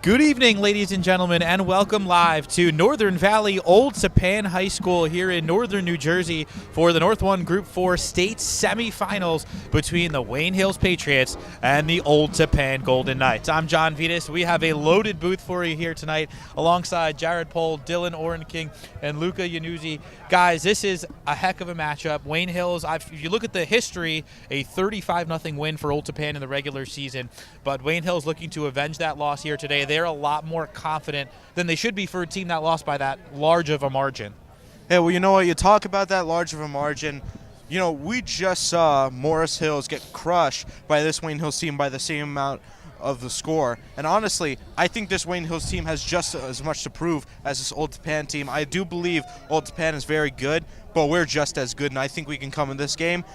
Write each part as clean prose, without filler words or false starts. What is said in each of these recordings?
Good evening, ladies and gentlemen, and welcome live to Northern Valley Old Tappan High School here in northern New Jersey for the North 1 Group 4 state semifinals between the Wayne Hills Patriots and the Old Tappan Golden Knights. I'm John Vittas. We have a loaded booth for you here tonight alongside Jared Pohl, Dylan Oren King, and Luca Yannuzzi. Guys, this is a heck of a matchup. Wayne Hills, if you look at the history, a 35-0 win for Old Tappan in the regular season, but Wayne Hills looking to avenge that loss here today. They're a lot more confident than they should be for a team that lost by that large of a margin. Hey, well, you know what? You talk about that large of a margin. You know, we just saw Morris Hills get crushed by this Wayne Hills team by the same amount of the score. And honestly, I think this Wayne Hills team has just as much to prove as this Old Tappan team. I do believe Old Tappan is very good, but we're just as good, and I think we can come in this game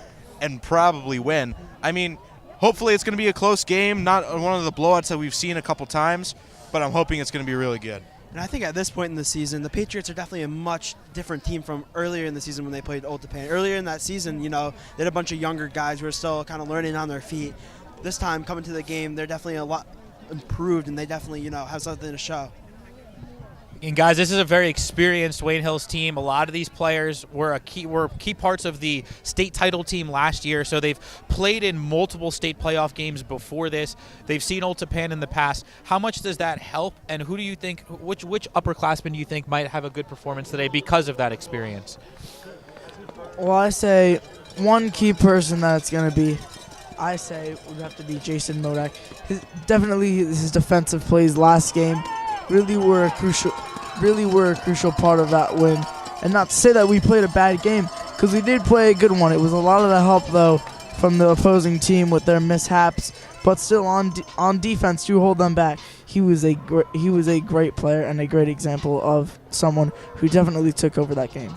and probably win. I mean, hopefully it's going to be a close game, not one of the blowouts that we've seen a couple times, but I'm hoping it's going to be really good. And I think at this point in the season, the Patriots are definitely a much different team from earlier in the season when they played Old Tappan. Earlier in that season, you know, they had a bunch of younger guys who were still kind of learning on their feet. This time, coming to the game, they're definitely a lot improved, and they definitely, you know, have something to show. And guys, this is a very experienced Wayne Hills team. A lot of these players were key parts of the state title team last year, so they've played in multiple state playoff games before this. They've seen Old Tappan in the past. How much does that help, and who do you think, which upperclassmen do you think might have a good performance today because of that experience? Well, I say one key person that it's going to be, I say would have to be Jason Modak. Definitely his defensive plays last game really were a crucial part of that win. And not to say that we played a bad game, because we did play a good one. It was a lot of the help, though, from the opposing team with their mishaps, but still on defense to hold them back. He was a great player and a great example of someone who definitely took over that game.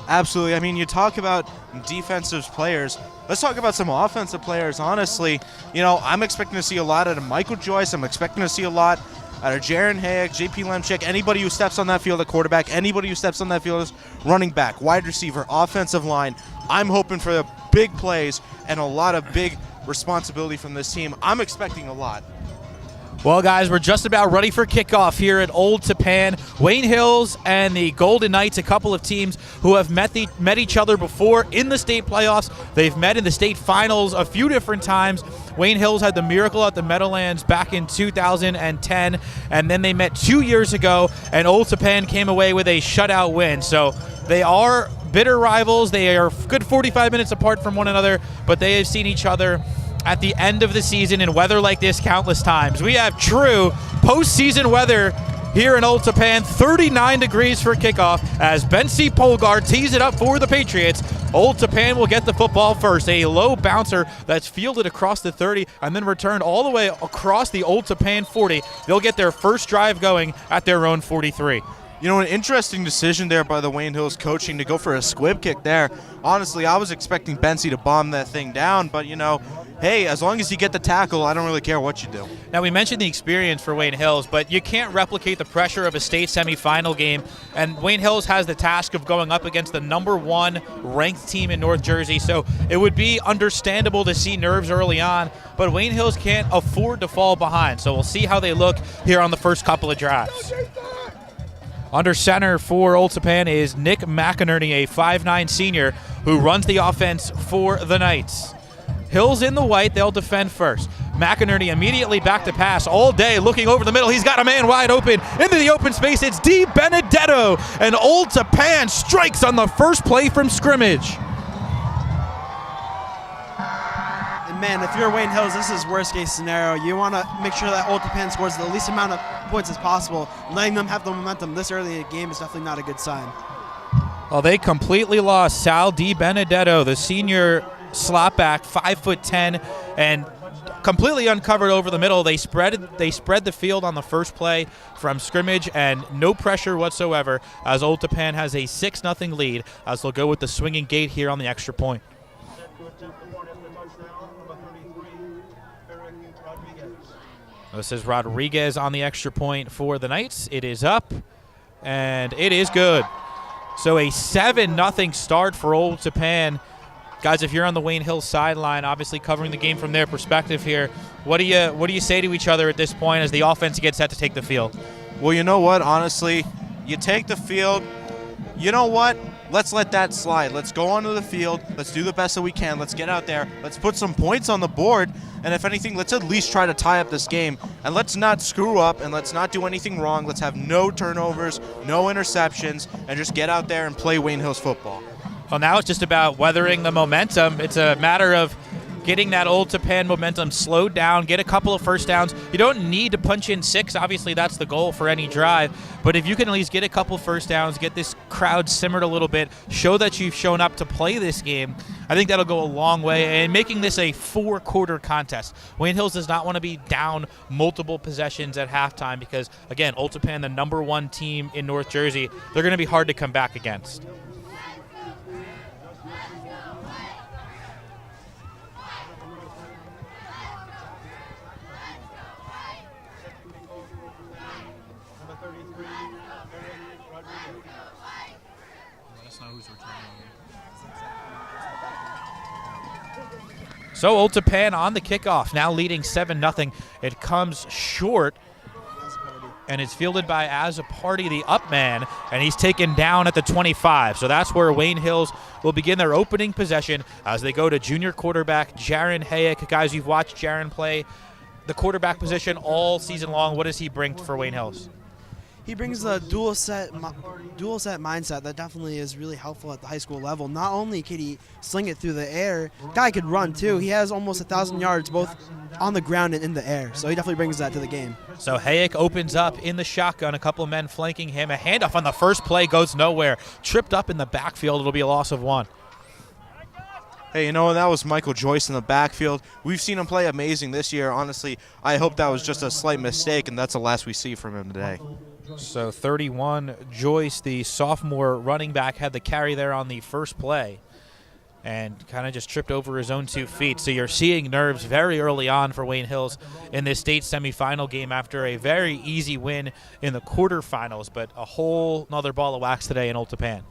Absolutely. I mean, you talk about defensive players. Let's talk about some offensive players. Honestly, you know, I'm expecting to see a lot out of Michael Joyce. I'm expecting to see a lot out of Jaron Hayek, JP Lemchik, anybody who steps on that field at quarterback, anybody who steps on that field as running back, wide receiver, offensive line. I'm hoping for the big plays and a lot of big responsibility from this team. I'm expecting a lot. Well, guys, we're just about ready for kickoff here at Old Tappan. Wayne Hills and the Golden Knights, a couple of teams who have met each other before in the state playoffs. They've met in the state finals a few different times. Wayne Hills had the miracle at the Meadowlands back in 2010, and then they met 2 years ago, and Old Tappan came away with a shutout win. So they are bitter rivals. They are good 45 minutes apart from one another, but they have seen each other at the end of the season in weather like this countless times. We have true postseason weather here in Old Tappan, 39 degrees for kickoff as Ben C. Polgar tees it up for the Patriots. Old Tappan will get the football first. A low bouncer that's fielded across the 30 and then returned all the way across the Old Tappan 40. They'll get their first drive going at their own 43. You know, an interesting decision there by the Wayne Hills coaching to go for a squib kick there. Honestly, I was expecting Bency to bomb that thing down, but, you know, hey, as long as you get the tackle, I don't really care what you do. Now, we mentioned the experience for Wayne Hills, but you can't replicate the pressure of a state semifinal game, and Wayne Hills has the task of going up against the #1 ranked team in North Jersey, so it would be understandable to see nerves early on, but Wayne Hills can't afford to fall behind, so we'll see how they look here on the first couple of drives. Under center for Old Tappan is Nick McInerney, a 5'9 senior who runs the offense for the Knights. Hills in the white, they'll defend first. McInerney immediately back to pass all day, looking over the middle. He's got a man wide open into the open space. It's D. Benedetto, and Old Tappan strikes on the first play from scrimmage. And man, if you're Wayne Hills, this is worst case scenario. You want to make sure that Old Tappan scores the least amount of points as possible. Letting them have the momentum this early in the game is definitely not a good sign. Well, they completely lost Sal D. Benedetto, the senior slot back, 5'10", and completely uncovered over the middle. They spread the field on the first play from scrimmage, and no pressure whatsoever as Old Tappan has a 6-0 lead as they'll go with the swinging gate here on the extra point. This is Rodriguez on the extra point for the Knights. It is up, and it is good. So a 7-0 start for Old Tappan. Guys, if you're on the Wayne Hills sideline, obviously covering the game from their perspective here, what do you say to each other at this point as the offense gets set to take the field? Well, you know what? Honestly, you take the field. You know what? Let's let that slide. Let's go onto the field. Let's do the best that we can. Let's get out there. Let's put some points on the board. And if anything, let's at least try to tie up this game. And let's not screw up and let's not do anything wrong. Let's have no turnovers, no interceptions, and just get out there and play Wayne Hills football. Well, now it's just about weathering the momentum. It's a matter of getting that Old Tappan momentum slowed down, get a couple of first downs. You don't need to punch in 6. Obviously, that's the goal for any drive. But if you can at least get a couple first downs, get this crowd simmered a little bit, show that you've shown up to play this game, I think that'll go a long way. And making this a 4-quarter contest. Wayne Hills does not want to be down multiple possessions at halftime because, again, Old Tappan, the #1 team in North Jersey, they're going to be hard to come back against. So Old Tappan on the kickoff, now leading 7-0. It comes short, and it's fielded by As a Party, the up man, and he's taken down at the 25. So that's where Wayne Hills will begin their opening possession as they go to junior quarterback Jaron Hayek. Guys, you've watched Jaron play the quarterback position all season long. What does he bring for Wayne Hills? He brings a dual set mindset that definitely is really helpful at the high school level. Not only can he sling it through the air, guy could run too. He has almost 1,000 yards both on the ground and in the air, so he definitely brings that to the game. So Hayek opens up in the shotgun, a couple of men flanking him. A handoff on the first play goes nowhere. Tripped up in the backfield. It'll be a loss of 1. Hey, you know, that was Michael Joyce in the backfield. We've seen him play amazing this year. Honestly, I hope that was just a slight mistake, and that's the last we see from him today. So 31, Joyce, the sophomore running back, had the carry there on the first play and kind of just tripped over his own 2 feet. So you're seeing nerves very early on for Wayne Hills in this state semifinal game after a very easy win in the quarterfinals, but a whole nother ball of wax today in Old Tappan.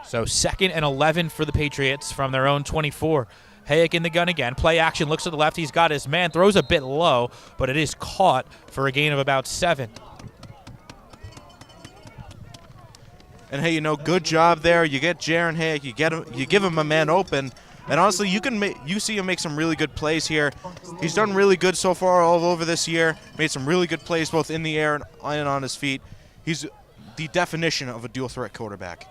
So 2nd and 11 for the Patriots from their own 24. Hayek in the gun again. Play action, looks to the left. He's got his man, throws a bit low, but it is caught for a gain of about 7. And hey, you know, good job there. You get Jaron Hayek, you give him a man open, and honestly, you see him make some really good plays here. He's done really good so far all over this year. Made some really good plays both in the air and on his feet. He's the definition of a dual threat quarterback.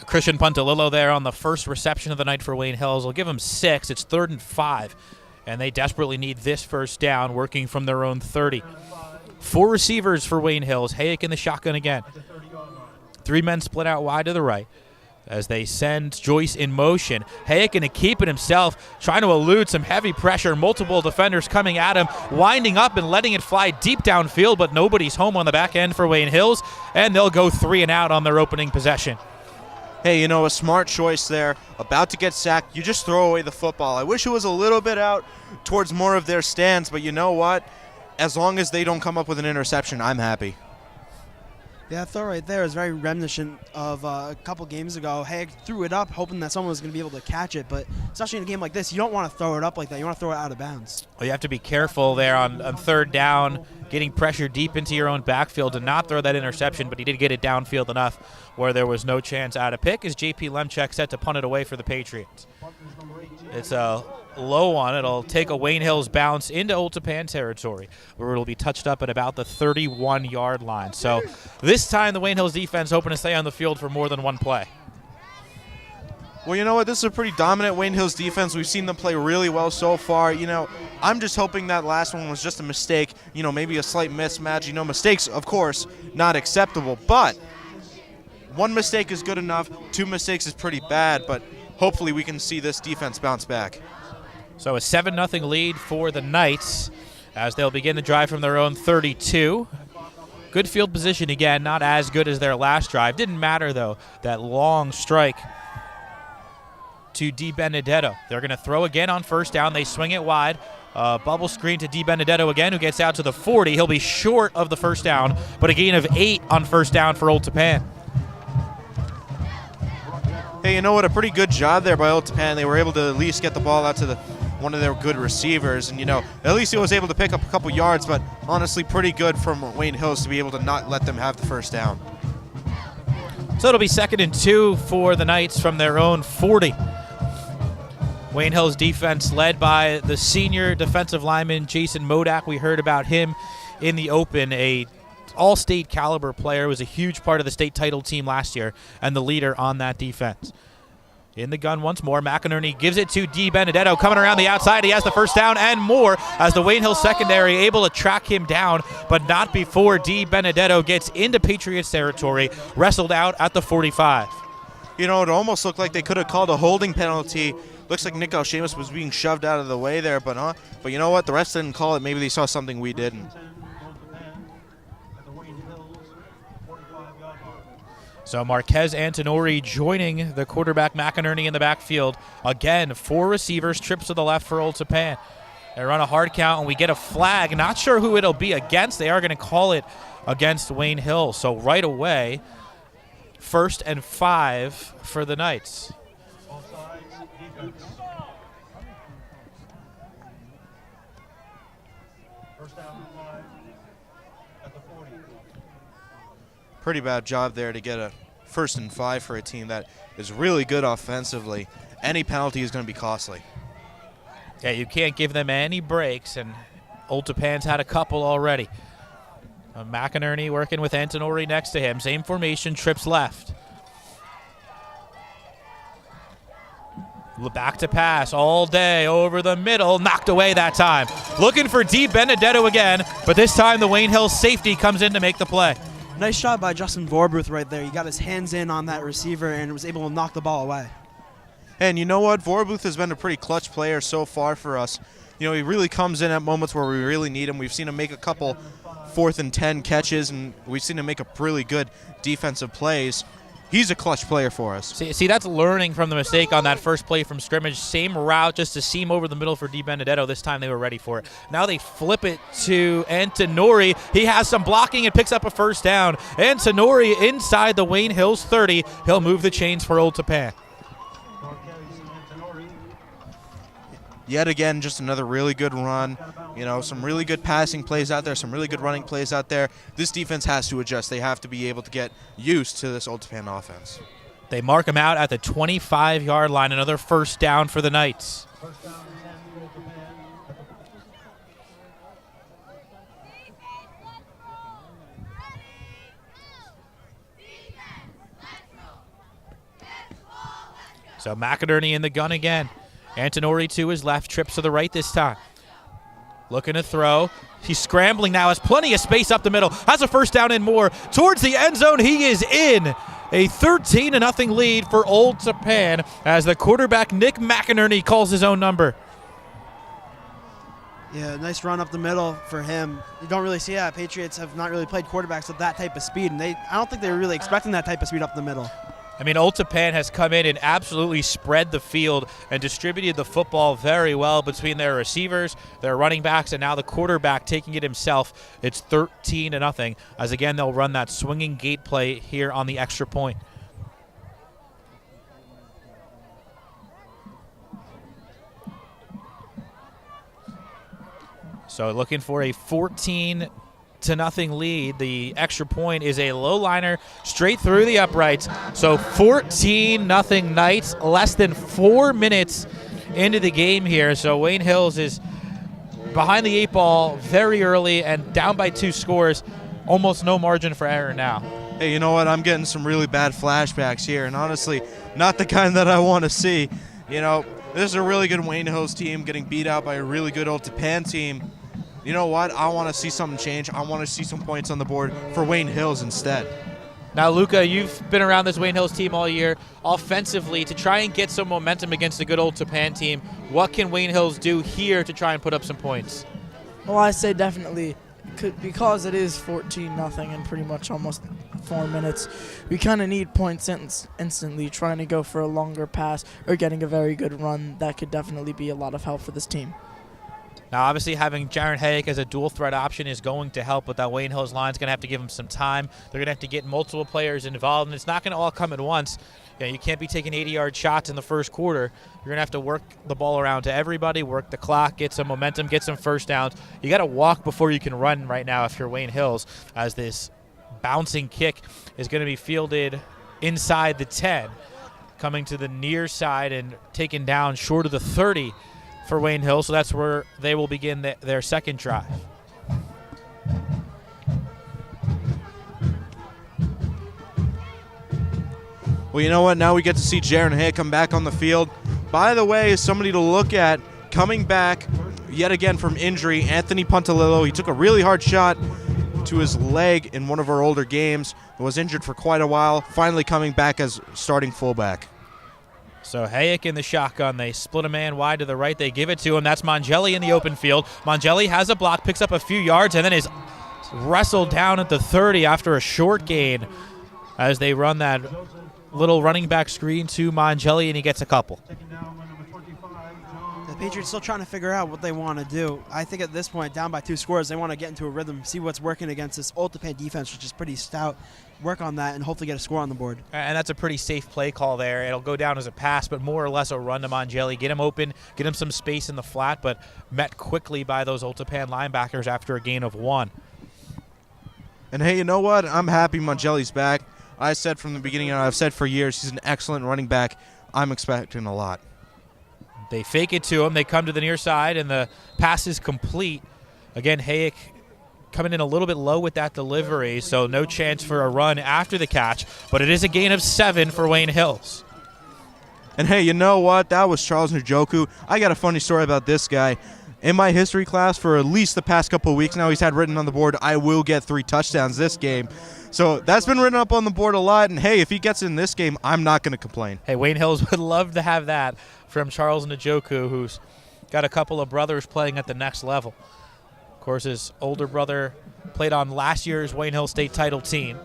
Christian Puntalillo there on the first reception of the night for Wayne Hills. Will give him 6. It's 3rd and 5, and they desperately need this first down, working from their own 30. 4 receivers for Wayne Hills. Hayek in the shotgun again. 3 men split out wide to the right as they send Joyce in motion. Hayek going to keep it himself, trying to elude some heavy pressure. Multiple defenders coming at him, winding up and letting it fly deep downfield, but nobody's home on the back end for Wayne Hills, and they'll go 3 and out on their opening possession. Hey, you know, a smart choice there. About to get sacked, you just throw away the football. I wish it was a little bit out towards more of their stands, but you know what? As long as they don't come up with an interception, I'm happy. Yeah, that throw right there is very reminiscent of a couple games ago. Hayek threw it up hoping that someone was going to be able to catch it, but especially in a game like this, you don't want to throw it up like that. You want to throw it out of bounds. Well, you have to be careful there on 3rd down, getting pressure deep into your own backfield to not throw that interception, but he did get it downfield enough where there was no chance out of pick as J.P. Lemchek set to punt it away for the Patriots. It's a low one. It'll take a Wayne Hills bounce into Old Tappan territory, where it'll be touched up at about the 31-yard line. So this time the Wayne Hills defense hoping to stay on the field for more than one play. Well, you know what? This is a pretty dominant Wayne Hills defense. We've seen them play really well so far. You know, I'm just hoping that last one was just a mistake, you know, maybe a slight mismatch. You know, mistakes, of course, not acceptable, but 1 mistake is good enough. 2 mistakes is pretty bad, but hopefully we can see this defense bounce back. So a 7-0 lead for the Knights as they'll begin the drive from their own 32. Good field position again, not as good as their last drive. Didn't matter, though, that long strike to DiBenedetto. They're going to throw again on 1st down. They swing it wide. Bubble screen to DiBenedetto again, who gets out to the 40. He'll be short of the 1st down, but a gain of 8 on 1st down for Old Tappan. Hey, you know what? A pretty good job there by Old Tappan. They were able to at least get the ball out to one of their good receivers, and at least he was able to pick up a couple yards. But honestly, pretty good from Wayne Hills to be able to not let them have the first down. So it'll be 2nd and 2 for the Knights from their own 40. Wayne Hills defense led by the senior defensive lineman Jason Modak. We heard about him in the open, a all-state caliber player, was a huge part of the state title team last year and the leader on that defense. In the gun once more, McInerney gives it to D. Benedetto coming around the outside. He has the first down and more as the Wayne Hills secondary able to track him down, but not before D. Benedetto gets into Patriots territory, wrestled out at the 45. It almost looked like they could have called a holding penalty. Looks like Nick Alshamus was being shoved out of the way there, but you know what? The refs didn't call it. Maybe they saw something we didn't. So Marquez Antonori joining the quarterback McInerney in the backfield. Again, 4 receivers, trips to the left for Old Tappan. They run a hard count, and we get a flag. Not sure who it'll be against. They are going to call it against Wayne Hill. So right away, 1st and 5 for the Knights. Pretty bad job there to get a 1st and 5 for a team that is really good offensively. Any penalty is going to be costly. Yeah, you can't give them any breaks, and Old Tappan's had a couple already. McInerney working with Antonori next to him. Same formation, trips left. Back to pass all day over the middle, knocked away that time. Looking for D. Benedetto again, but this time the Wayne Hills safety comes in to make the play. Nice shot by Justin Vorbuth right there. He got his hands in on that receiver and was able to knock the ball away. And you know what? Vorbuth has been a pretty clutch player so far for us. He really comes in at moments where we really need him. We've seen him make a couple 4th and 10 catches, and we've seen him make a really good defensive plays. He's a clutch player for us. See, that's learning from the mistake on that first play from scrimmage. Same route, just to seam over the middle for Di Benedetto. This time they were ready for it. Now they flip it to Antonori. He has some blocking and picks up a first down. Antonori inside the Wayne Hills 30. He'll move the chains for Old Tappan. Yet again, just another really good run. Some really good passing plays out there, some really good running plays out there. This defense has to adjust. They have to be able to get used to this Old Tappan offense. They mark him out at the 25-yard line. Another first down for the Knights. So McInerney in the gun again. Antonori to his left, trips to the right this time. Looking to throw. He's scrambling now, has plenty of space up the middle. Has a first down and more. Towards the end zone, he is in. A 13-0 lead for Old Tappan as the quarterback, Nick McInerney, calls his own number. Yeah, nice run up the middle for him. You don't really see that. Patriots have not really played quarterbacks with that type of speed, and I don't think they were really expecting that type of speed up the middle. I mean, Old Tappan has come in and absolutely spread the field and distributed the football very well between their receivers, their running backs, and now the quarterback taking it himself. It's 13-0, as again they'll run that swinging gate play here on the extra point. So looking for a 14-0 lead. The extra point is a low liner straight through the uprights. So 14-0 Knights, less than 4 minutes into the game here. So Wayne Hills is behind the 8 ball very early and down by 2 scores. Almost no margin for error now. Hey, you know what? I'm getting some really bad flashbacks here, and honestly, not the kind that I want to see. This is a really good Wayne Hills team getting beat out by a really good Old Tappan team. You know what? I want to see something change. I want to see some points on the board for Wayne Hills instead. Now, Luca, you've been around this Wayne Hills team all year. Offensively, to try and get some momentum against the good Old Tappan team, what can Wayne Hills do here to try and put up some points? Well, I say definitely, because it is 14-0 in pretty much almost 4 minutes, we kind of need points instantly, trying to go for a longer pass or getting a very good run. That could definitely be a lot of help for this team. Now, obviously, having Jaron Hayek as a dual threat option is going to help, but that Wayne Hills line is going to have to give him some time. They're going to have to get multiple players involved, and it's not going to all come at once. You can't be taking 80-yard shots in the first quarter. You're going to have to work the ball around to everybody, work the clock, get some momentum, get some first downs. You got to walk before you can run right now if you're Wayne Hills, as this bouncing kick is going to be fielded inside the 10, coming to the near side and taken down short of the 30 for Wayne Hill, so that's where they will begin their second drive. Well, you know what? Now we get to see Jaron Hayek come back on the field. By the way, somebody to look at coming back yet again from injury, Anthony Puntalillo. He took a really hard shot to his leg in one of our older games. Was injured for quite a while, finally coming back as starting fullback. So Hayek in the shotgun. They split a man wide to the right. They give it to him. That's Mongelli in the open field. Mongelli has a block, picks up a few yards, and then is wrestled down at the 30 after a short gain as they run that little running back screen to Mongelli, and he gets a couple. The Patriots still trying to figure out what they want to do. I think at this point, down by 2 scores, they want to get into a rhythm, see what's working against this Old Tappan defense, which is pretty stout. Work on that and hopefully get a score on the board. And that's a pretty safe play call there. It'll go down as a pass, but more or less a run to Mongelli. Get him open, get him some space in the flat, but met quickly by those Old Tappan linebackers after a gain of 1. And hey, you know what? I'm happy Mongelli's back. I said from the beginning, and I've said for years, he's an excellent running back. I'm expecting a lot. They fake it to him. They come to the near side, and the pass is complete. Again, Hayek coming in a little bit low with that delivery, so no chance for a run after the catch, but it is a gain of 7 for Wayne Hills. And hey, you know what? That was Charles Njoku. I got a funny story about this guy. In my history class for at least the past couple of weeks now, he's had written on the board, I will get 3 touchdowns this game. So that's been written up on the board a lot, and hey, if he gets in this game, I'm not going to complain. Hey, Wayne Hills would love to have that from Charles Njoku, who's got a couple of brothers playing at the next level. Of course, his older brother played on last year's Wayne Hill State title team.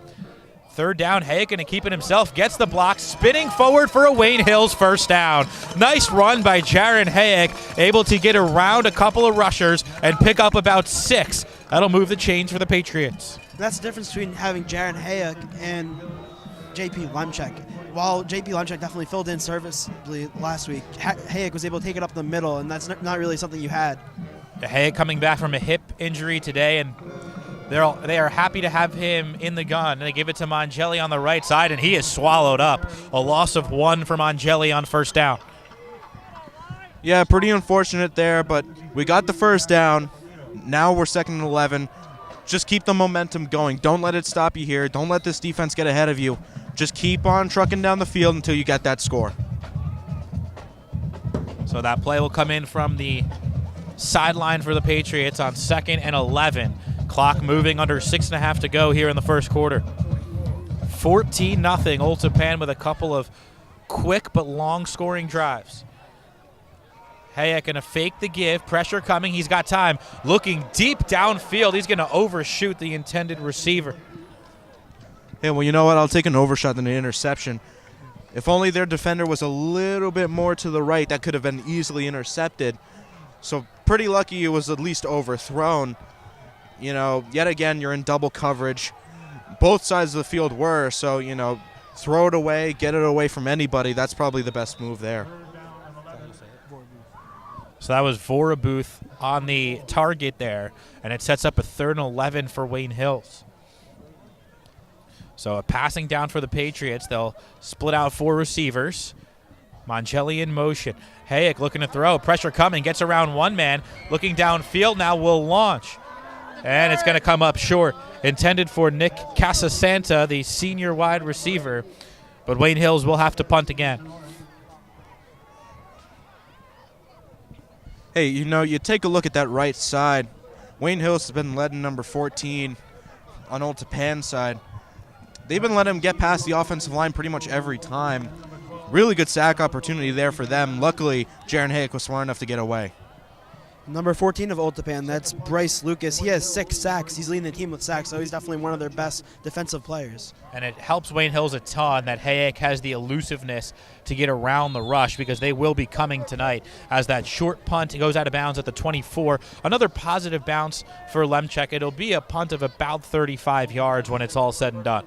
Third down, Hayek going to keep it himself, gets the block, spinning forward for a Wayne Hills first down. Nice run by Jaron Hayek, able to get around a couple of rushers and pick up about 6. That'll move the chains for the Patriots. That's the difference between having Jaron Hayek and JP Lemchek. While JP Lemchek definitely filled in serviceably last week, Hayek was able to take it up the middle, and that's not really something you had. Hayek coming back from a hip injury today, and they are happy to have him in the gun. And they give it to Mongelli on the right side, and he is swallowed up. A loss of 1 for Mongelli on first down. Yeah, pretty unfortunate there, but we got the first down. Now we're 2nd and 11. Just keep the momentum going. Don't let it stop you here. Don't let this defense get ahead of you. Just keep on trucking down the field until you get that score. So that play will come in from the sideline for the Patriots on 2nd and 11. Clock moving under 6.5 to go here in the first quarter. 14-0 Old Tappan with a couple of quick but long scoring drives. Hayek going to fake the give. Pressure coming. He's got time. Looking deep downfield. He's going to overshoot the intended receiver. Hey, well, you know what? I'll take an overshot than an interception. If only their defender was a little bit more to the right, that could have been easily intercepted. So pretty lucky it was at least overthrown. You know, yet again, you're in double coverage. Both sides of the field were, so, you know, throw it away, get it away from anybody. That's probably the best move there. So that was Vorabuth on the target there, and it sets up a 3rd and 11 for Wayne Hills. So a passing down for the Patriots. They'll split out 4 receivers. Mongelli in motion. Hayek looking to throw. Pressure coming. Gets around 1 man. Looking downfield now will launch. And it's going to come up short. Intended for Nick Casasanta, the senior wide receiver. But Wayne Hills will have to punt again. Hey, you know, you take a look at that right side. Wayne Hills has been led in number 14 on Old Tappan side. They've been letting him get past the offensive line pretty much every time. Really good sack opportunity there for them. Luckily, Jaron Hayek was smart enough to get away. Number 14 of Old Tappan, that's Bryce Lucas. He has 6 sacks. He's leading the team with sacks, so he's definitely one of their best defensive players. And it helps Wayne Hills a ton that Hayek has the elusiveness to get around the rush, because they will be coming tonight as that short punt goes out of bounds at the 24. Another positive bounce for Lemchek. It'll be a punt of about 35 yards when it's all said and done.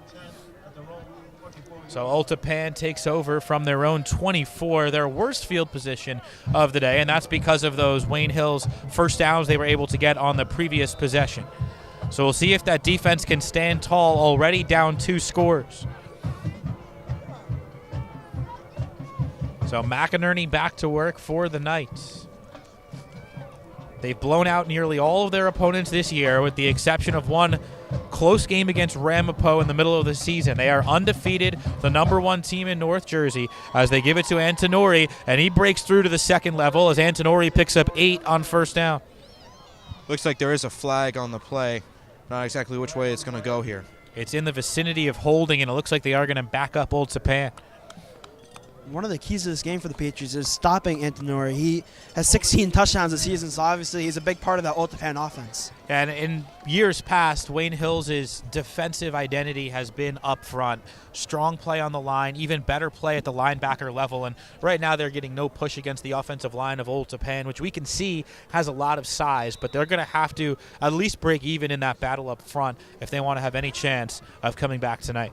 So Old Tappan takes over from their own 24, their worst field position of the day, and that's because of those Wayne Hills first downs they were able to get on the previous possession. So we'll see if that defense can stand tall, already down 2 scores. So McInerney back to work for the Knights. They've blown out nearly all of their opponents this year, with the exception of one close game against Ramapo in the middle of the season. They are undefeated, the number 1 team in North Jersey, as they give it to Antonori, and he breaks through to the second level as Antonori picks up 8 on first down. Looks like there is a flag on the play. Not exactly which way it's going to go here. It's in the vicinity of holding, and it looks like they are going to back up Old Tappan. One of the keys to this game for the Patriots is stopping Antonori. He has 16 touchdowns this season, so obviously he's a big part of that Old Tappan offense. And in years past, Wayne Hills' defensive identity has been up front. Strong play on the line, even better play at the linebacker level. And right now they're getting no push against the offensive line of Old Tappan, which we can see has a lot of size. But they're going to have to at least break even in that battle up front if they want to have any chance of coming back tonight.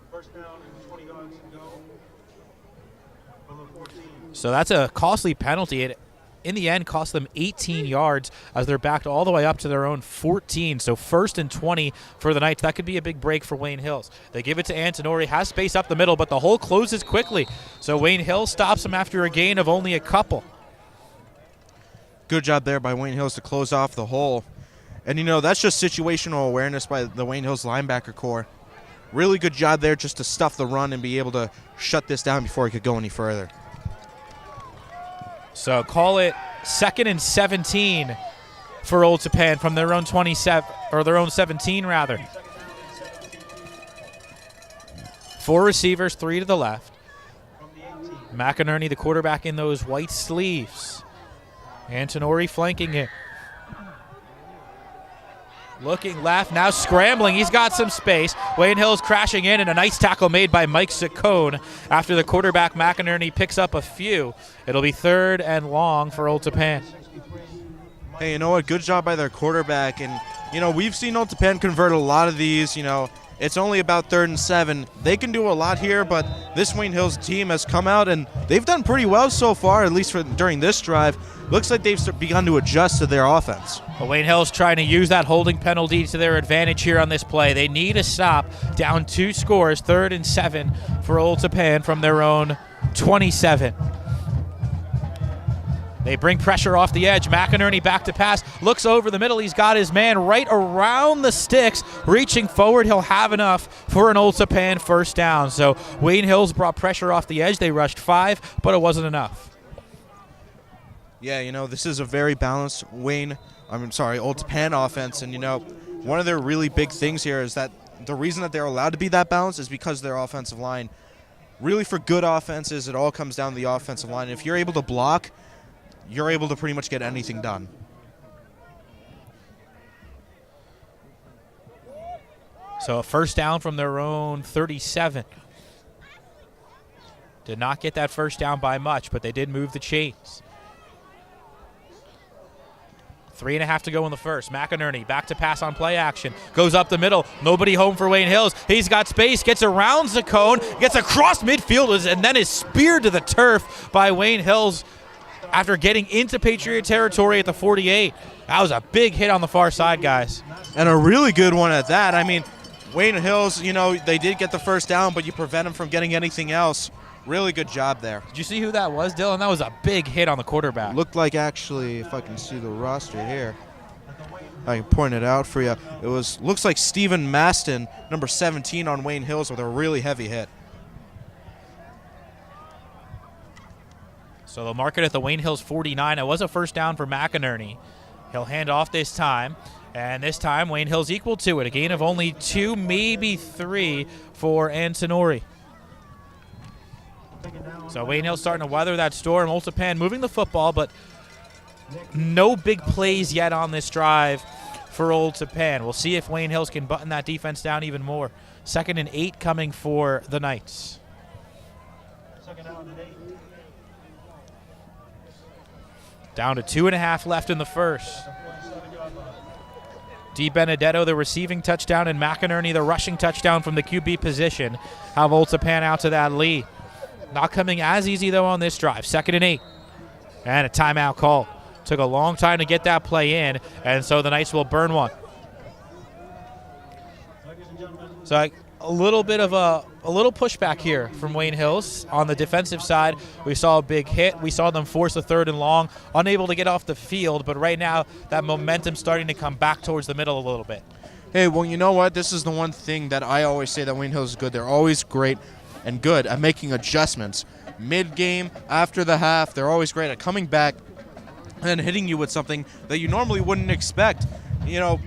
So that's a costly penalty. It, in the end, cost them 18 yards as they're backed all the way up to their own 14. So 1st and 20 for the Knights. That could be a big break for Wayne Hills. They give it to Antonori, has space up the middle, but the hole closes quickly. So Wayne Hills stops him after a gain of only a couple. Good job there by Wayne Hills to close off the hole. And, you know, that's just situational awareness by the Wayne Hills linebacker core. Really good job there just to stuff the run and be able to shut this down before he could go any further. So call it 2nd and 17 for Old Tappan from their own 27, or their own 17 rather. 4 receivers, 3 to the left. McInerney, the quarterback, in those white sleeves. Antonori flanking it. Looking left, now scrambling. He's got some space. Wayne Hills crashing in, and a nice tackle made by Mike Saccone after the quarterback McInerney picks up a few. It'll be 3rd and long for Old Tappan. Hey, you know what? Good job by their quarterback. And, you know, we've seen Old Tappan convert a lot of these. You know, it's only about 3rd and 7. They can do a lot here, but this Wayne Hills team has come out, and they've done pretty well so far, at least during this drive. Looks like they've begun to adjust to their offense. Well, Wayne Hills trying to use that holding penalty to their advantage here on this play. They need a stop, down 2 scores, 3rd and 7 for Old Tappan from their own 27. They bring pressure off the edge. McInerney back to pass, looks over the middle. He's got his man right around the sticks, reaching forward. He'll have enough for an Old Tappan first down. So Wayne Hills brought pressure off the edge. They rushed 5, but it wasn't enough. Yeah, you know, this is a very balanced Old Tappan offense. And, you know, one of their really big things here is that the reason that they're allowed to be that balanced is because of their offensive line. Really, for good offenses, it all comes down to the offensive line. If you're able to block, you're able to pretty much get anything done. So a first down from their own 37. Did not get that first down by much, but they did move the chains. 3.5 to go in the first. McInerney back to pass on play action. Goes up the middle. Nobody home for Wayne Hills. He's got space. Gets around Saccone. Gets across midfield and then is speared to the turf by Wayne Hills after getting into Patriot territory at the 48. That was a big hit on the far side, guys. And a really good one at that. I mean, Wayne Hills, you know, they did get the first down, but you prevent them from getting anything else. Really good job there. Did you see who that was, Dylan? That was a big hit on the quarterback. Looked like, actually, if I can see the roster here, I can point it out for you. It looks like Stephen Maston, number 17 on Wayne Hills, with a really heavy hit. So they'll mark it at the Wayne Hills 49. It was a first down for McInerney. He'll hand off this time. And this time, Wayne Hills equal to it. A gain of only 2, maybe 3 for Antonori. So Wayne Hills starting to weather that storm. Old Tappan moving the football, but no big plays yet on this drive for Old Tappan. We'll see if Wayne Hills can button that defense down even more. 2nd and 8 coming for the Knights. Down to 2.5 left in the first. DiBenedetto, the receiving touchdown, and McInerney, the rushing touchdown from the QB position, have Old Tappan out to that lead. Not coming as easy, though, on this drive. 2nd and 8. And a timeout call. Took a long time to get that play in, and so the Knights will burn one. So a little bit of a little pushback here from Wayne Hills on the defensive side. We saw a big hit. We saw them force a 3rd and long, unable to get off the field, but right now that momentum's starting to come back towards the middle a little bit. Hey, well, you know what? This is the one thing that I always say that Wayne Hills is good. They're always great and good at making adjustments. Mid-game, after the half, they're always great at coming back and hitting you with something that you normally wouldn't expect. You know,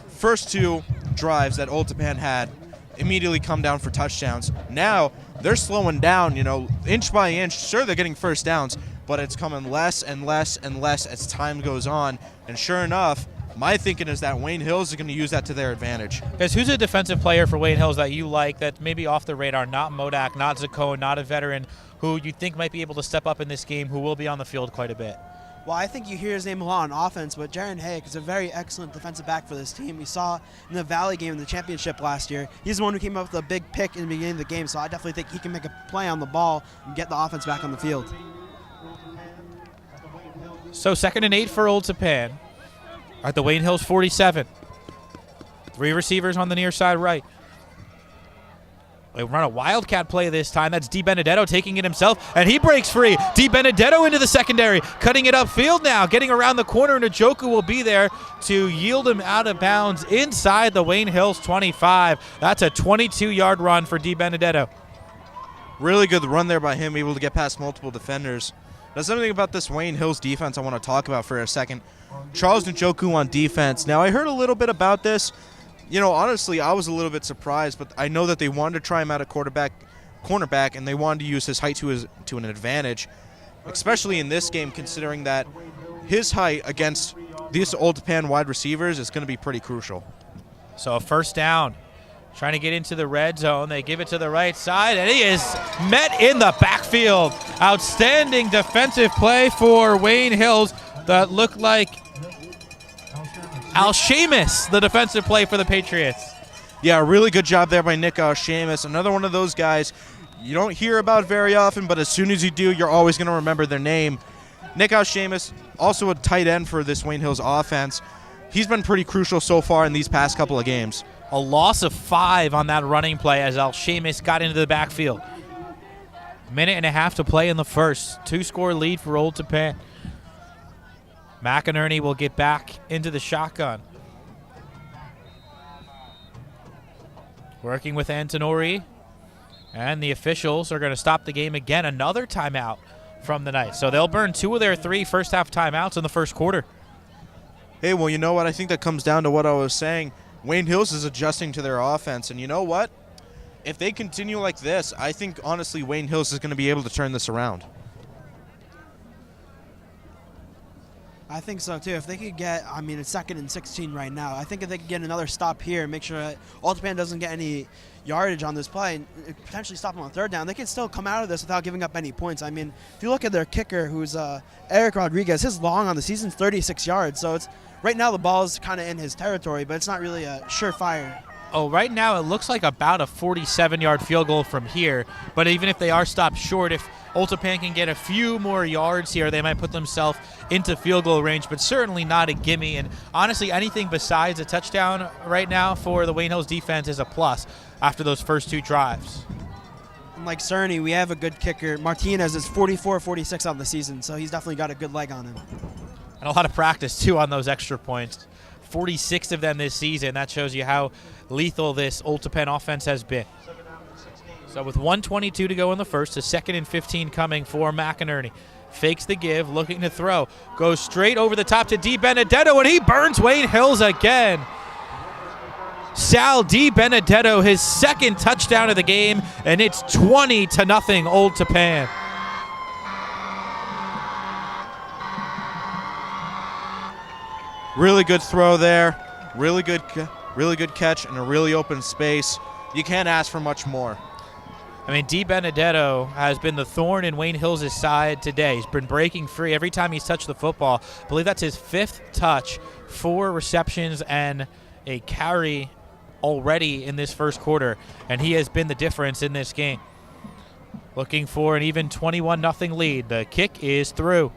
first 2 drives that Old Tappan had immediately come down for touchdowns. Now they're slowing down, you know, inch by inch. Sure, they're getting first downs, but it's coming less and less and less as time goes on. And sure enough, my thinking is that Wayne Hills is going to use that to their advantage. Guys, who's a defensive player for Wayne Hills that you like that maybe off the radar, not Modak, not Zacone, not a veteran, who you think might be able to step up in this game, who will be on the field quite a bit? Well, I think you hear his name a lot on offense, but Jaron Hayek is a very excellent defensive back for this team. We saw in the Valley game in the championship last year, he's the one who came up with a big pick in the beginning of the game, so I definitely think he can make a play on the ball and get the offense back on the field. So 2nd and 8 for Old Tappan at the Wayne Hills 47. 3 receivers on the near side right. They run a wildcat play this time. That's DiBenedetto taking it himself, and he breaks free. DiBenedetto into the secondary, cutting it upfield now, getting around the corner, and Njoku will be there to yield him out of bounds inside the Wayne Hills 25. That's a 22-yard run for DiBenedetto. Really good run there by him, able to get past multiple defenders. Now, something about this Wayne Hills defense I want to talk about for a second. Charles Njoku on defense. Now, I heard a little bit about this. You know, honestly, I was a little bit surprised, but I know that they wanted to try him out at cornerback, and they wanted to use his height to an advantage, especially in this game, considering that his height against these Old Tappan wide receivers is going to be pretty crucial. So a 1st down. Trying to get into the red zone. They give it to the right side, and he is met in the backfield. Outstanding defensive play for Wayne Hills that looked like Al-Shamus, the defensive play for the Patriots. Yeah, really good job there by Nick Al-Shamus. Another one of those guys you don't hear about very often, but as soon as you do, you're always going to remember their name. Nick Al-Shamus, also a tight end for this Wayne Hills offense. He's been pretty crucial so far in these past couple of games. A loss of 5 on that running play as Al-Shamus got into the backfield. 1.5 to play in the first. 2-score lead for Old Tappan. McInerney will get back into the shotgun. Working with Antonori. And the officials are going to stop the game again. Another timeout from the Knights. So they'll burn 2 of their 3 first-half timeouts in the first quarter. Hey, well, you know what? I think that comes down to what I was saying. Wayne Hills is adjusting to their offense. And you know what? If they continue like this, I think, honestly, Wayne Hills is going to be able to turn this around. I think so, too. If they could get, I mean, it's 2nd and 16 right now. I think if they could get another stop here and make sure that Old Tappan doesn't get any yardage on this play and potentially stop them on 3rd down, they can still come out of this without giving up any points. I mean, if you look at their kicker, who's Eric Rodriguez, his long on the season's 36 yards. So it's right now the ball is kind of in his territory, but it's not really a surefire. Oh, right now it looks like about a 47-yard field goal from here. But even if they are stopped short, if Old Tappan can get a few more yards here, they might put themselves into field goal range, but certainly not a gimme. And honestly, anything besides a touchdown right now for the Wayne Hills defense is a plus after those first 2 drives. And like Cerny, we have a good kicker. Martinez is 44-46 on the season, so he's definitely got a good leg on him. And a lot of practice, too, on those extra points. 46 of them this season. That shows you how lethal this Old Tappan offense has been. So with 1:22 to go in the first, a 2nd and 15 coming for McInerney. Fakes the give, looking to throw. Goes straight over the top to DiBenedetto, and he burns Wayne Hills again. Sal DiBenedetto, his 2nd touchdown of the game, and it's 20-0 Old Tappan. Really good throw there. Really good catch in a really open space. You can't ask for much more. I mean, Di Benedetto has been the thorn in Wayne Hills' side today. He's been breaking free every time he's touched the football. I believe that's his 5th touch, 4 receptions, and a carry already in this first quarter, and he has been the difference in this game. Looking for an even 21-0 lead. The kick is through.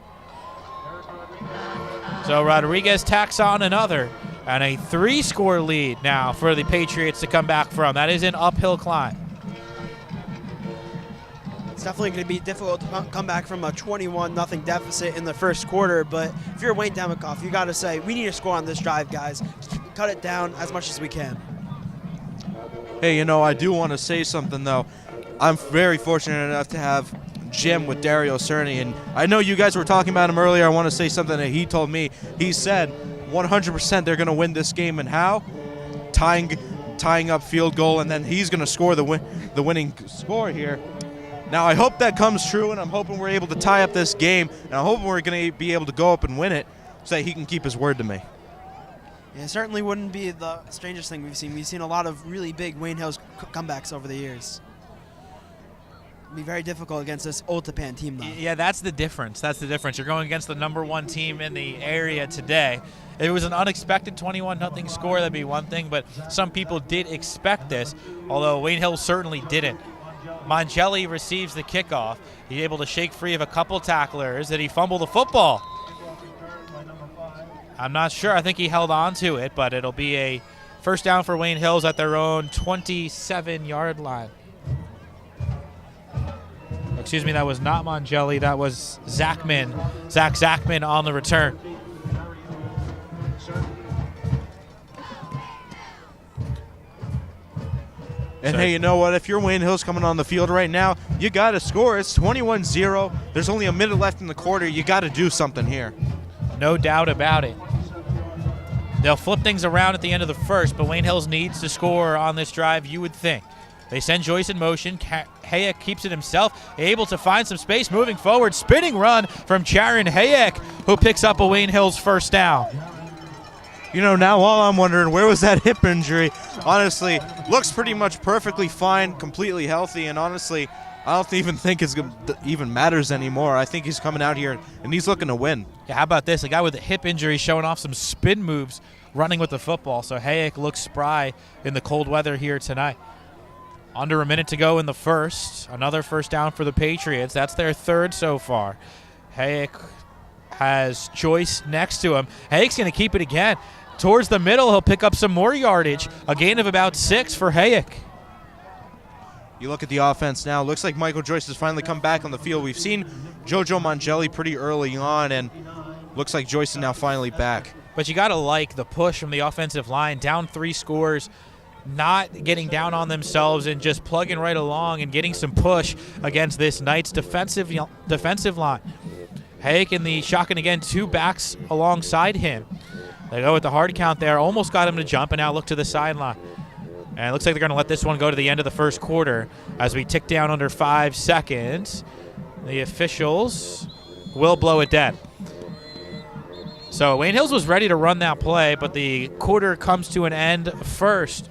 So Rodriguez tacks on another, and a 3-score lead now for the Patriots to come back from. That is an uphill climb. It's definitely going to be difficult to come back from a 21-0 deficit in the first quarter, but if you're Wayne Demikoff, you got to say, we need to score on this drive, guys. Just cut it down as much as we can. Hey, I do want to say something, though. I'm very fortunate enough to have Jim with Dario Cerny, and I know you guys were talking about him earlier. I want to say something that he told me. He said 100% they're going to win this game, and how? Tying up field goal, and then he's going to score the winning score here. Now, I hope that comes true, and I'm hoping we're able to tie up this game, and I'm hoping we're going to be able to go up and win it so that he can keep his word to me. Yeah, it certainly wouldn't be the strangest thing we've seen. We've seen a lot of really big Wayne Hills comebacks over the years. It'll be very difficult against this old Tappan team, though. Yeah, that's the difference. That's the difference. You're going against the #1 team in the area today. If it was an unexpected 21-0 score, that'd be one thing, but some people did expect this, although Wayne Hills certainly didn't. Mangelli receives the kickoff. He's able to shake free of a couple tacklers. Did he fumble the football? I'm not sure. I think he held on to it, but it'll be a first down for Wayne Hills at their own 27-yard line. Excuse me, that was not Mangelli. That was Zachman. Zach Zachman on the return. And hey, you know what? If you're Wayne Hills coming on the field right now, you got to score. It's 21-0. There's only a minute left in the quarter. You got to do something here. No doubt about it. They'll flip things around at the end of the first, but Wayne Hills needs to score on this drive, you would think. They send Joyce in motion. Hayek keeps it himself, able to find some space moving forward. Spinning run from Charon Hayek, who picks up a Wayne Hills first down. Now all I'm wondering, where was that hip injury? Honestly, looks pretty much perfectly fine, completely healthy, and honestly, I don't even think it even matters anymore. I think he's coming out here, and he's looking to win. Yeah, how about this? A guy with a hip injury showing off some spin moves running with the football, so Hayek looks spry in the cold weather here tonight. Under a minute to go in the first. Another first down for the Patriots. That's their 3rd so far. Hayek has Joyce next to him. Hayek's going to keep it again. Towards the middle, he'll pick up some more yardage. A gain of about 6 for Hayek. You look at the offense now. Looks like Michael Joyce has finally come back on the field. We've seen JoJo Mangelli pretty early on, and looks like Joyce is now finally back. But you got to like the push from the offensive line. Down 3 scores, not getting down on themselves and just plugging right along and getting some push against this Knights defensive line. Hayek in the shotgun again, 2 backs alongside him. They go with the hard count there. Almost got him to jump, and now look to the sideline. And it looks like they're going to let this one go to the end of the first quarter as we tick down under 5 seconds. The officials will blow it dead. So Wayne Hills was ready to run that play, but the quarter comes to an end first.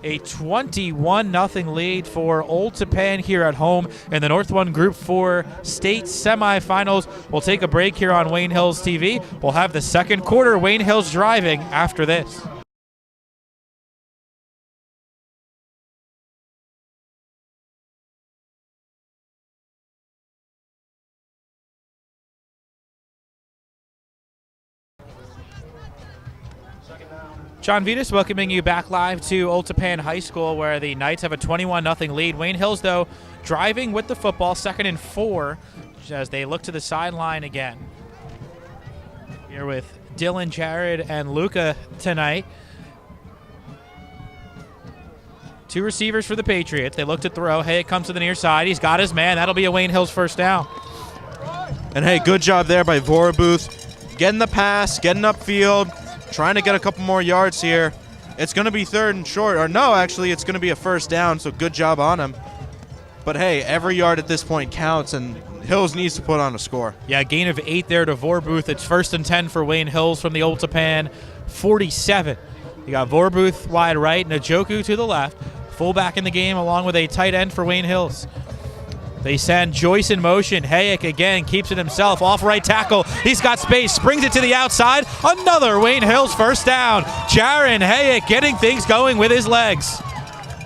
A 21-0 lead for Old Tappan here at home in the North 1 Group 4 state semifinals. We'll take a break here on Wayne Hills TV. We'll have the second quarter Wayne Hills driving after this. John Vittas welcoming you back live to Old Tappan High School, where the Knights have a 21-0 lead. Wayne Hills, though, driving with the football, 2nd and 4, as they look to the sideline again. Here with Dylan, Jared, and Luca tonight. 2 receivers for the Patriots. They look to throw. Hey, it comes to the near side. He's got his man. That'll be a Wayne Hills first down. And hey, good job there by Vorabuth. Getting the pass, getting upfield, trying to get a couple more yards here. It's going to be 3rd and short. Or no, actually, it's going to be a first down, so good job on him. But hey, every yard at this point counts, and Hills needs to put on a score. Yeah, gain of 8 there to Vorbuth. It's 1st and 10 for Wayne Hills from the Old Tappan 47. You got Vorbuth wide right, Njoku to the left. Fullback in the game along with a tight end for Wayne Hills. They send Joyce in motion. Hayek again keeps it himself. Off right tackle. He's got space. Springs it to the outside. Another Wayne Hills first down. Jaron Hayek getting things going with his legs.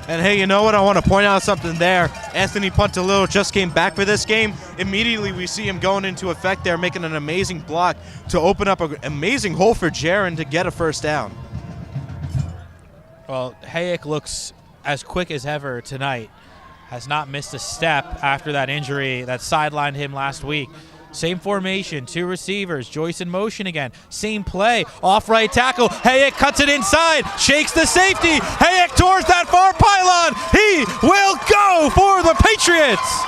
And hey, you know what? I want to point out something there. Anthony Puntalillo just came back for this game. Immediately we see him going into effect there, making an amazing block to open up an amazing hole for Jaron to get a first down. Well, Hayek looks as quick as ever tonight. Has not missed a step after that injury that sidelined him last week. Same formation, 2 receivers, Joyce in motion again. Same play, off right tackle. Hayek cuts it inside, shakes the safety. Hayek towards that far pylon. He will go for the Patriots.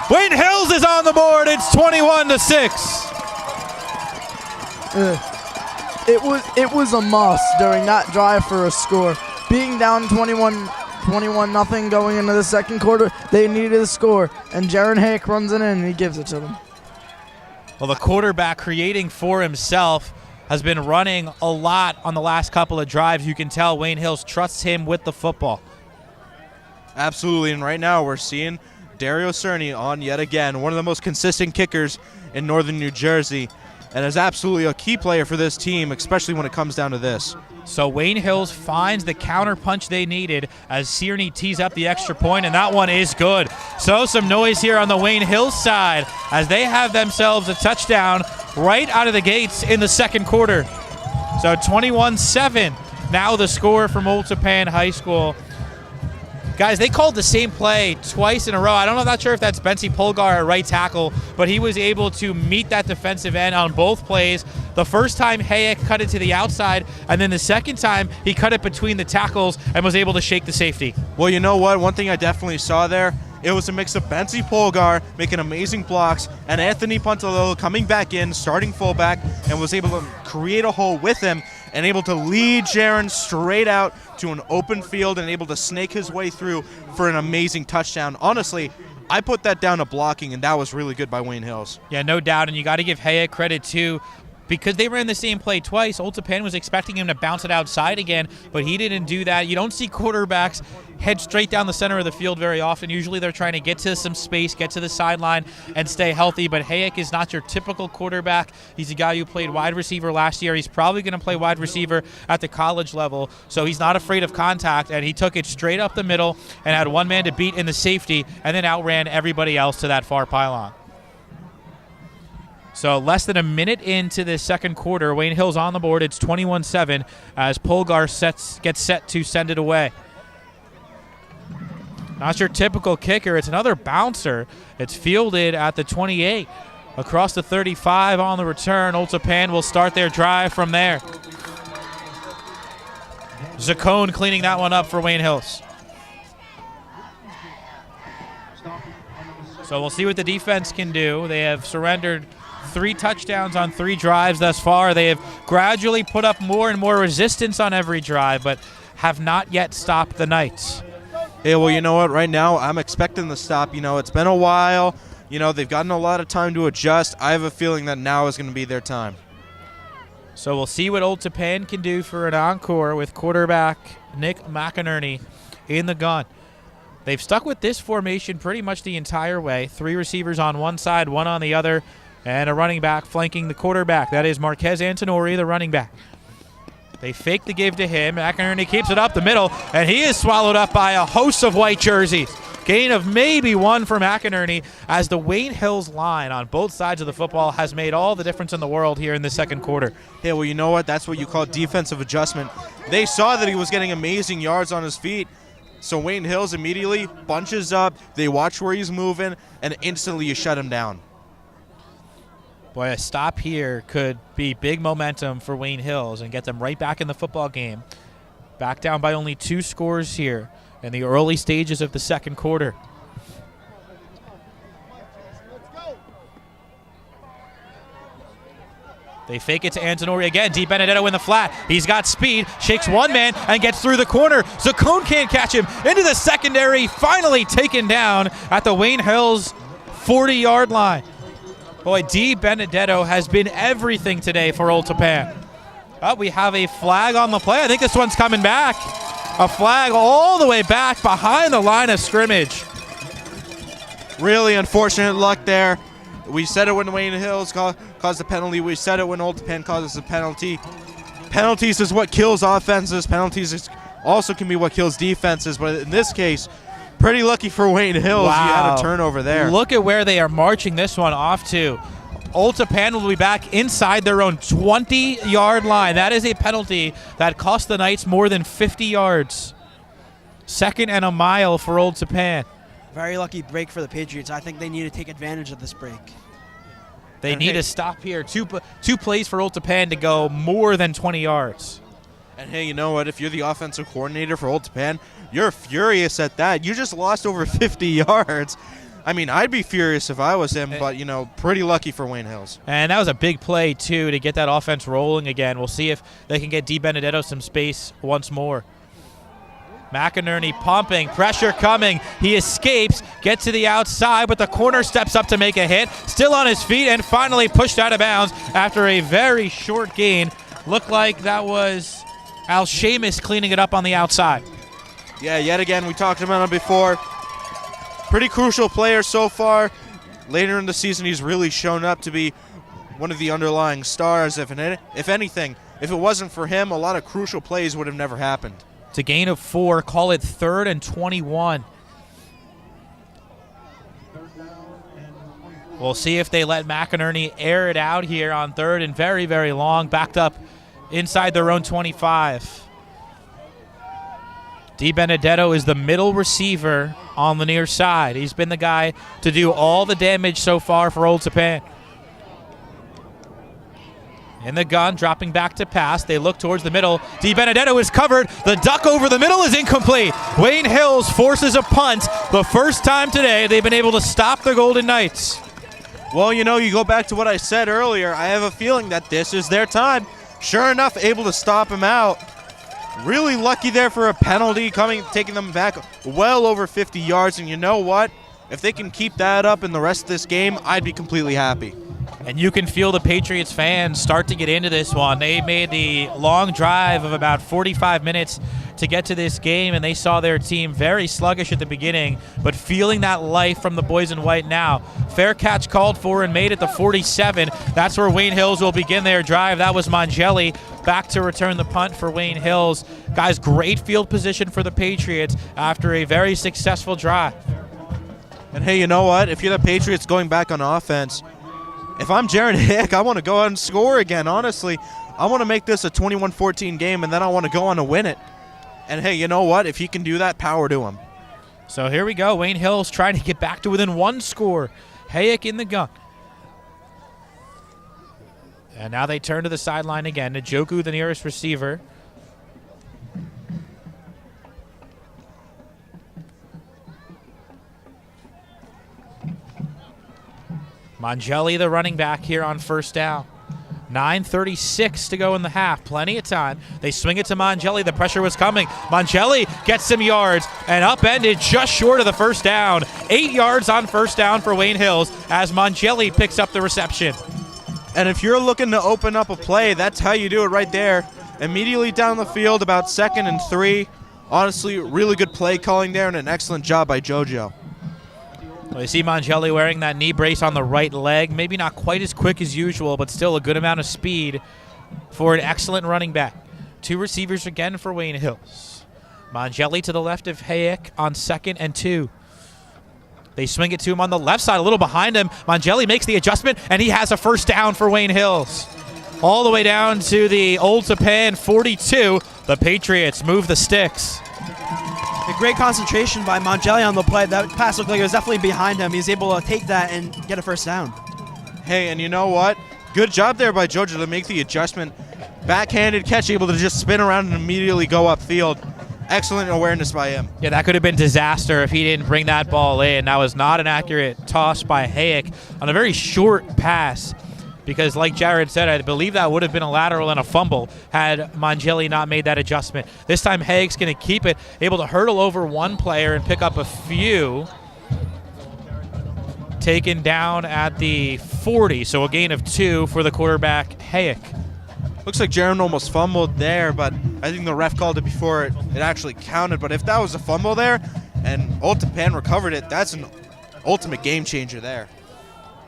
Wayne Hills is on the board. It's 21-6. It was a must during that drive for a score. Being down 21-0 going into the second quarter, they needed a score, and Jaron Hayek runs it in and he gives it to them. Well, the quarterback creating for himself has been running a lot on the last couple of drives. You can tell Wayne Hills trusts him with the football. Absolutely, and right now we're seeing Dario Cerny on yet again, one of the most consistent kickers in northern New Jersey, and is absolutely a key player for this team, especially when it comes down to this. So Wayne Hills finds the counter punch they needed as Cerny tees up the extra point, and that one is good. So some noise here on the Wayne Hills side as they have themselves a touchdown right out of the gates in the second quarter. So 21-7 now the score from Old Tappan High School. Guys, they called the same play twice in a row. I'm not sure if that's Bensi Polgar at right tackle, but he was able to meet that defensive end on both plays. The first time, Hayek cut it to the outside, and then the second time, he cut it between the tackles and was able to shake the safety. Well, you know what? One thing I definitely saw there, it was a mix of Bensi Polgar making amazing blocks and Anthony Puntalillo coming back in, starting fullback, and was able to create a hole with him and able to lead Jaron straight out to an open field and able to snake his way through for an amazing touchdown. Honestly, I put that down to blocking, and that was really good by Wayne Hills. Yeah, no doubt, and you got to give Hayek credit too. Because they ran the same play twice, Old Tappan was expecting him to bounce it outside again, but he didn't do that. You don't see quarterbacks head straight down the center of the field very often. Usually they're trying to get to some space, get to the sideline, and stay healthy, but Hayek is not your typical quarterback. He's a guy who played wide receiver last year. He's probably going to play wide receiver at the college level, so he's not afraid of contact, and he took it straight up the middle and had one man to beat in the safety and then outran everybody else to that far pylon. So less than a minute into the second quarter, Wayne Hills on the board. It's 21-7 as Polgar gets set to send it away. Not your typical kicker. It's another bouncer. It's fielded at the 28. Across the 35 on the return. Old Tappan will start their drive from there. Zaccone cleaning that one up for Wayne Hills. So we'll see what the defense can do. They have surrendered 3 touchdowns on 3 drives thus far. They have gradually put up more and more resistance on every drive, but have not yet stopped the Knights. Hey, well, you know what? Right now, I'm expecting the stop. You know, it's been a while. You know, they've gotten a lot of time to adjust. I have a feeling that now is going to be their time. So we'll see what Old Tappan can do for an encore with quarterback Nick McInerney in the gun. They've stuck with this formation pretty much the entire way. 3 receivers on one side, 1 on the other, and a running back flanking the quarterback. That is Marquez Antonori, the running back. They fake the give to him. McInerney keeps it up the middle, and he is swallowed up by a host of white jerseys. Gain of maybe 1 for McInerney as the Wayne Hills line on both sides of the football has made all the difference in the world here in the second quarter. Yeah, well, you know what? That's what you call defensive adjustment. They saw that he was getting amazing yards on his feet, so Wayne Hills immediately bunches up. They watch where he's moving, and instantly you shut him down. Boy, a stop here could be big momentum for Wayne Hills and get them right back in the football game. Back down by only 2 scores here in the early stages of the second quarter. They fake it to Antonori again. Di Benedetto in the flat. He's got speed, shakes one man, and gets through the corner. Zaccone can't catch him. Into the secondary, finally taken down at the Wayne Hills 40-yard line. Boy, Di Benedetto has been everything today for Old Tappan. We have a flag on the play. I think this one's coming back. A flag all the way back behind the line of scrimmage. Really unfortunate luck there. We said it when Wayne Hills caused the penalty. We said it when Old Tappan causes the penalty. Penalties is what kills offenses. Penalties also can be what kills defenses. But in this case, pretty lucky for Wayne Hills. Wow. You had a turnover there. Look at where they are marching this one off to. Old Tappan will be back inside their own 20-yard line. That is a penalty that cost the Knights more than 50 yards. 2nd and a mile for Old Tappan. Very lucky break for the Patriots. I think they need to take advantage of this break. They need to stop here. Two plays for Old Tappan to go more than 20 yards. And hey, you know what? If you're the offensive coordinator for Old Tappan, you're furious at that. You just lost over 50 yards. I mean, I'd be furious if I was him, but, you know, pretty lucky for Wayne Hills. And that was a big play, too, to get that offense rolling again. We'll see if they can get Di Benedetto some space once more. McInerney pumping, pressure coming. He escapes, gets to the outside, but the corner steps up to make a hit. Still on his feet and finally pushed out of bounds after a very short gain. Looked like that was Al Sheamus cleaning it up on the outside. Yeah, yet again, we talked about him before. Pretty crucial player so far. Later in the season, he's really shown up to be one of the underlying stars. If anything, if it wasn't for him, a lot of crucial plays would have never happened. It's a gain of 4. Call it 3rd and 21. We'll see if they let McInerney air it out here on 3rd and very, very long. Backed up inside their own 25. Di Benedetto is the middle receiver on the near side. He's been the guy to do all the damage so far for Old Tappan. In the gun, dropping back to pass. They look towards the middle. Di Benedetto is covered. The duck over the middle is incomplete. Wayne Hills forces a punt. The first time today they've been able to stop the Golden Knights. Well, you know, you go back to what I said earlier. I have a feeling that this is their time. Sure enough, able to stop him out. Really lucky there for a penalty taking them back well over 50 yards. And you know what? If they can keep that up in the rest of this game, I'd be completely happy. And you can feel the Patriots fans start to get into this one. They made the long drive of about 45 minutes to get to this game, and they saw their team very sluggish at the beginning, but feeling that life from the boys in white now. Fair catch called for and made at the 47. That's where Wayne Hills will begin their drive. That was Mangelli back to return the punt for Wayne Hills. Guys, great field position for the Patriots after a very successful drive. And hey, you know what? If you're the Patriots going back on offense, if I'm Jared Hick, I want to go out and score again, honestly. I want to make this a 21-14 game, and then I want to go on to win it. And hey, you know what? If he can do that, power to him. So here we go. Wayne Hills trying to get back to within 1 score. Hayek in the gun. And now they turn to the sideline again. Njoku, the nearest receiver. Mangelli, the running back here on first down. 9:36 to go in the half. Plenty of time. They swing it to Mangelli. The pressure was coming. Mangelli gets some yards and upended just short of the first down. 8 yards on first down for Wayne Hills as Mangelli picks up the reception. And if you're looking to open up a play, that's how you do it right there. Immediately down the field, about 2nd and 3. Honestly, really good play calling there and an excellent job by JoJo. Well, you see Mangelli wearing that knee brace on the right leg. Maybe not quite as quick as usual, but still a good amount of speed for an excellent running back. 2 receivers again for Wayne Hills. Mangelli to the left of Hayek on 2nd and 2. They swing it to him on the left side, a little behind him. Mangelli makes the adjustment, and he has a first down for Wayne Hills. All the way down to the Old Tappan 42. The Patriots move the sticks. A great concentration by Mangelli on the play. That pass looked like it was definitely behind him. He's able to take that and get a first down. Hey, and you know what? Good job there by JoJo to make the adjustment. Backhanded catch, able to just spin around and immediately go upfield. Excellent awareness by him. Yeah, that could have been disaster if he didn't bring that ball in. That was not an accurate toss by Hayek on a very short pass. Because like Jared said, I believe that would have been a lateral and a fumble had Mangelli not made that adjustment. This time Hayek's going to keep it, able to hurdle over one player and pick up a few. taken down at the 40, so a gain of 2 for the quarterback, Hayek. Looks like Jaron almost fumbled there, but I think the ref called it before it actually counted. But if that was a fumble there and Old Tappan recovered it, that's an ultimate game changer there.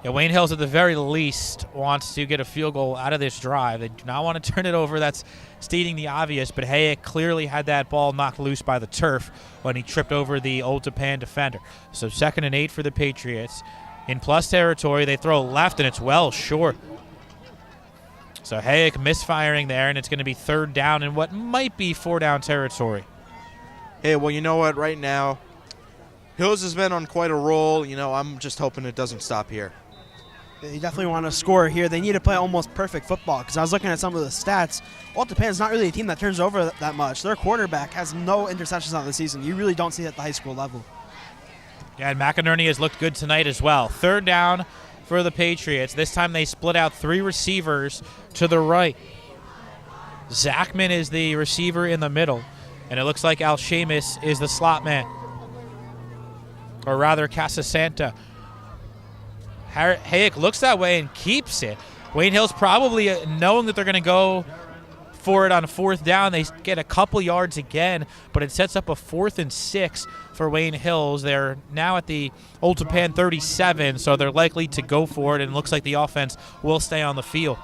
Yeah, Wayne Hills at the very least wants to get a field goal out of this drive. They do not want to turn it over. That's stating the obvious, but Hayek clearly had that ball knocked loose by the turf when he tripped over the Old Tappan defender. So 2nd and 8 for the Patriots. In plus territory, they throw left, and it's well short. So Hayek misfiring there, and it's going to be 3rd down in what might be 4-down territory. Hey, well, you know what? Right now, Hills has been on quite a roll. You know, I'm just hoping it doesn't stop here. They definitely want to score here. They need to play almost perfect football because I was looking at some of the stats. Old Tappan is not really a team that turns over that much. Their quarterback has no interceptions on the season. You really don't see it at the high school level. Yeah, and McInerney has looked good tonight as well. 3rd down for the Patriots. This time they split out 3 receivers to the right. Zachman is the receiver in the middle, and it looks like Al-Shamus is the slot man. Or rather, Casasanta. Hayek looks that way and keeps it. Wayne Hills probably knowing that they're going to go for it on 4th down. They get a couple yards again, but it sets up a 4th and 6 for Wayne Hills. They're now at the Old Tappan 37, so they're likely to go for it, and it looks like the offense will stay on the field.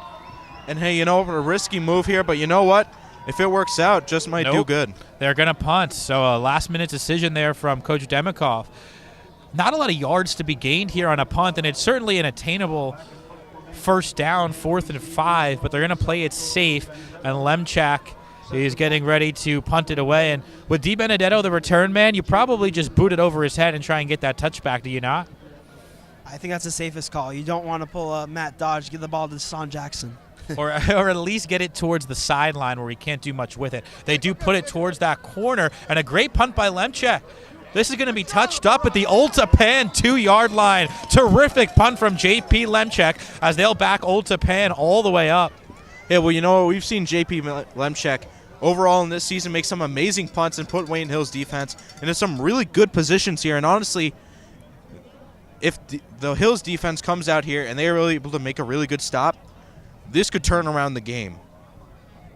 And hey, you know, a risky move here, but you know what? If it works out, just might do good. They're going to punt, so a last-minute decision there from Coach Demikoff. Not a lot of yards to be gained here on a punt, and it's certainly an attainable 1st down, 4th and 5, but they're going to play it safe, and Lemchak is getting ready to punt it away. And with DiBenedetto, the return man, you probably just boot it over his head and try and get that touchback, do you not? I think that's the safest call. You don't want to pull a Matt Dodge, give the ball to Deshaun Jackson. or at least get it towards the sideline where he can't do much with it. They do put it towards that corner, and a great punt by Lemchak. This is going to be touched up at the Old Tappan 2-yard line. Terrific punt from J.P. Lemchak as they'll back Old Tappan all the way up. Yeah, well, you know what? We've seen J.P. Lemchak overall in this season make some amazing punts and put Wayne Hills defense into some really good positions here. And honestly, if the Hills defense comes out here and they're really able to make a really good stop, this could turn around the game.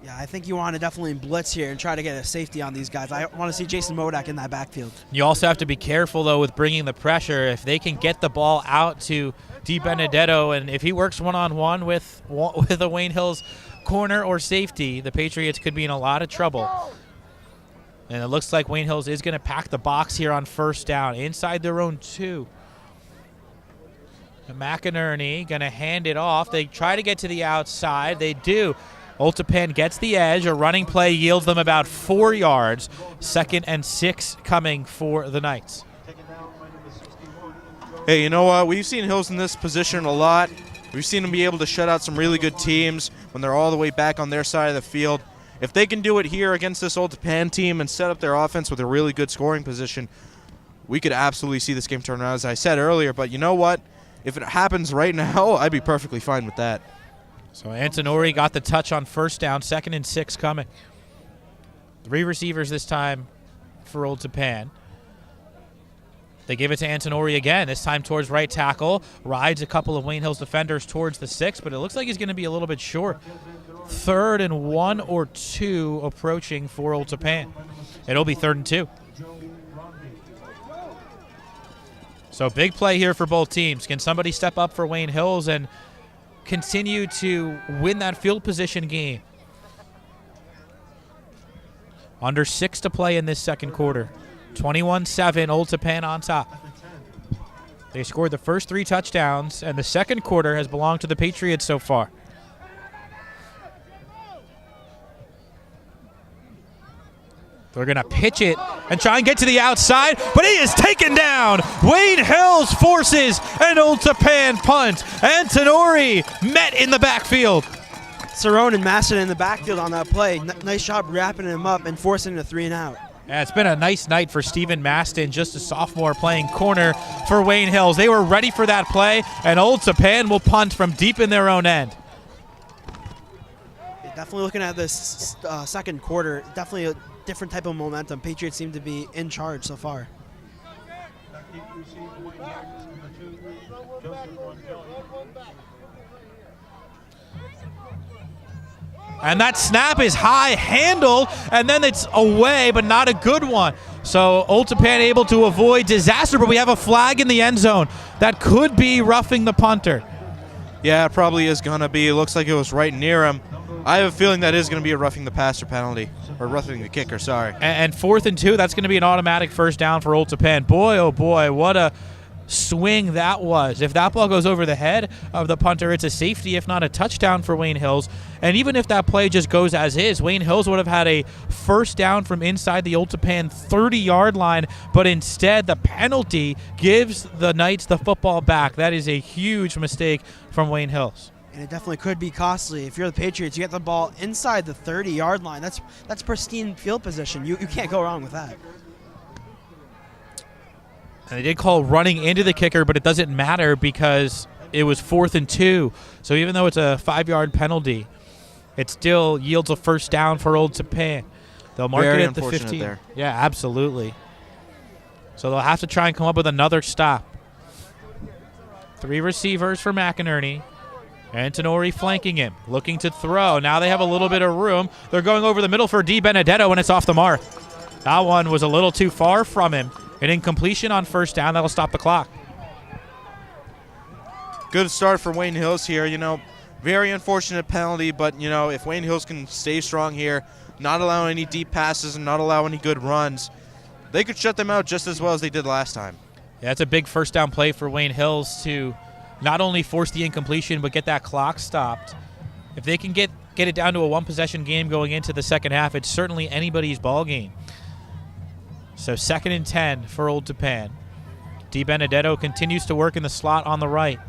Yeah, I think you want to definitely blitz here and try to get a safety on these guys. I want to see Jason Modak in that backfield. You also have to be careful, though, with bringing the pressure. If they can get the ball out to DiBenedetto, and if he works one-on-one with a Wayne Hills corner or safety, the Patriots could be in a lot of trouble. And it looks like Wayne Hills is going to pack the box here on 1st down, inside their own 2. McInerney going to hand it off. They try to get to the outside. They do. Old Tappan gets the edge. A running play yields them about 4 yards. 2nd and 6 coming for the Knights. Hey, you know what? We've seen Hills in this position a lot. We've seen them be able to shut out some really good teams when they're all the way back on their side of the field. If they can do it here against this Old Tappan team and set up their offense with a really good scoring position, we could absolutely see this game turn around, as I said earlier. But you know what? If it happens right now, I'd be perfectly fine with that. So Antonori got the touch on 1st down, 2nd and 6 coming. 3 receivers this time for Old Tappan. They give it to Antonori again, this time towards right tackle. Rides a couple of Wayne Hills defenders towards the 6, but it looks like he's going to be a little bit short. 3rd and 1 or 2 approaching for Old Tappan. It'll be 3rd and 2. So big play here for both teams. Can somebody step up for Wayne Hills and continue to win that field position game? Under 6 to play in this 2nd quarter. 21-7, Old Tappan on top. They scored the first 3 touchdowns, and the 2nd quarter has belonged to the Patriots so far. They're going to pitch it and try and get to the outside, but he is taken down. Wayne Hills forces an Old Tappan punt. Antonori met in the backfield. Cerrone and Masson in the backfield on that play. Nice job wrapping him up and forcing a 3-and-out. Yeah, it's been a nice night for Steven Maston, just a sophomore playing corner for Wayne Hills. They were ready for that play, and Old Tappan will punt from deep in their own end. Definitely looking at this 2nd quarter, definitely a different type of momentum. Patriots seem to be in charge so far. And that snap is high handled, and then it's away, but not a good one. So Old Tappan able to avoid disaster, but we have a flag in the end zone. That could be roughing the punter. Yeah, it probably is going to be. It looks like it was right near him. I have a feeling that is going to be a roughing the passer penalty, or roughing the kicker, sorry. And 4th and 2, that's going to be an automatic first down for Old Tappan. Boy, oh boy, what a swing that was. If that ball goes over the head of the punter, it's a safety, if not a touchdown for Wayne Hills. And even if that play just goes as is, Wayne Hills would have had a first down from inside the Old Tappan 30-yard line, but instead the penalty gives the Knights the football back. That is a huge mistake from Wayne Hills. And it definitely could be costly. If you're the Patriots, you get the ball inside the 30-yard line. That's pristine field position. You can't go wrong with that. And they did call running into the kicker, but it doesn't matter because it was 4th and 2. So even though it's a 5-yard penalty, it still yields a first down for Old Tappan. They'll mark Very it at the unfortunate 15. there. Yeah, absolutely. So they'll have to try and come up with another stop. 3 receivers for McInerney. Antonori flanking him, looking to throw. Now they have a little bit of room. They're going over the middle for D. Benedetto, and it's off the mark. That one was a little too far from him. An incompletion on first down. That'll stop the clock. Good start for Wayne Hills here. You know, very unfortunate penalty, but, you know, if Wayne Hills can stay strong here, not allow any deep passes and not allow any good runs, they could shut them out just as well as they did last time. Yeah, it's a big first down play for Wayne Hills to not only force the incompletion but get that clock stopped. If they can get it down to a one-possession game going into the second half, it's certainly anybody's ball game. So 2nd and 10 for Old Tappan. Di Benedetto continues to work in the slot on the right.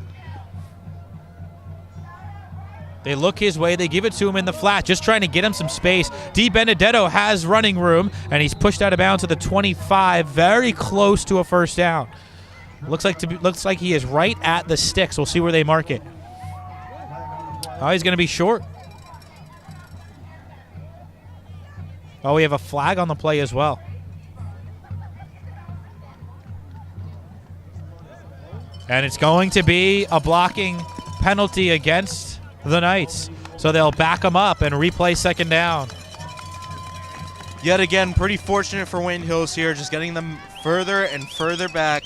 They look his way. They give it to him in the flat, just trying to get him some space. Di Benedetto has running room, and he's pushed out of bounds to the 25, very close to a first down. Looks like he is right at the sticks. We'll see where they mark it. Oh, he's going to be short. Oh, we have a flag on the play as well. And it's going to be a blocking penalty against the Knights. So they'll back them up and replay second down. Yet again, pretty fortunate for Wayne Hills here, just getting them further and further back.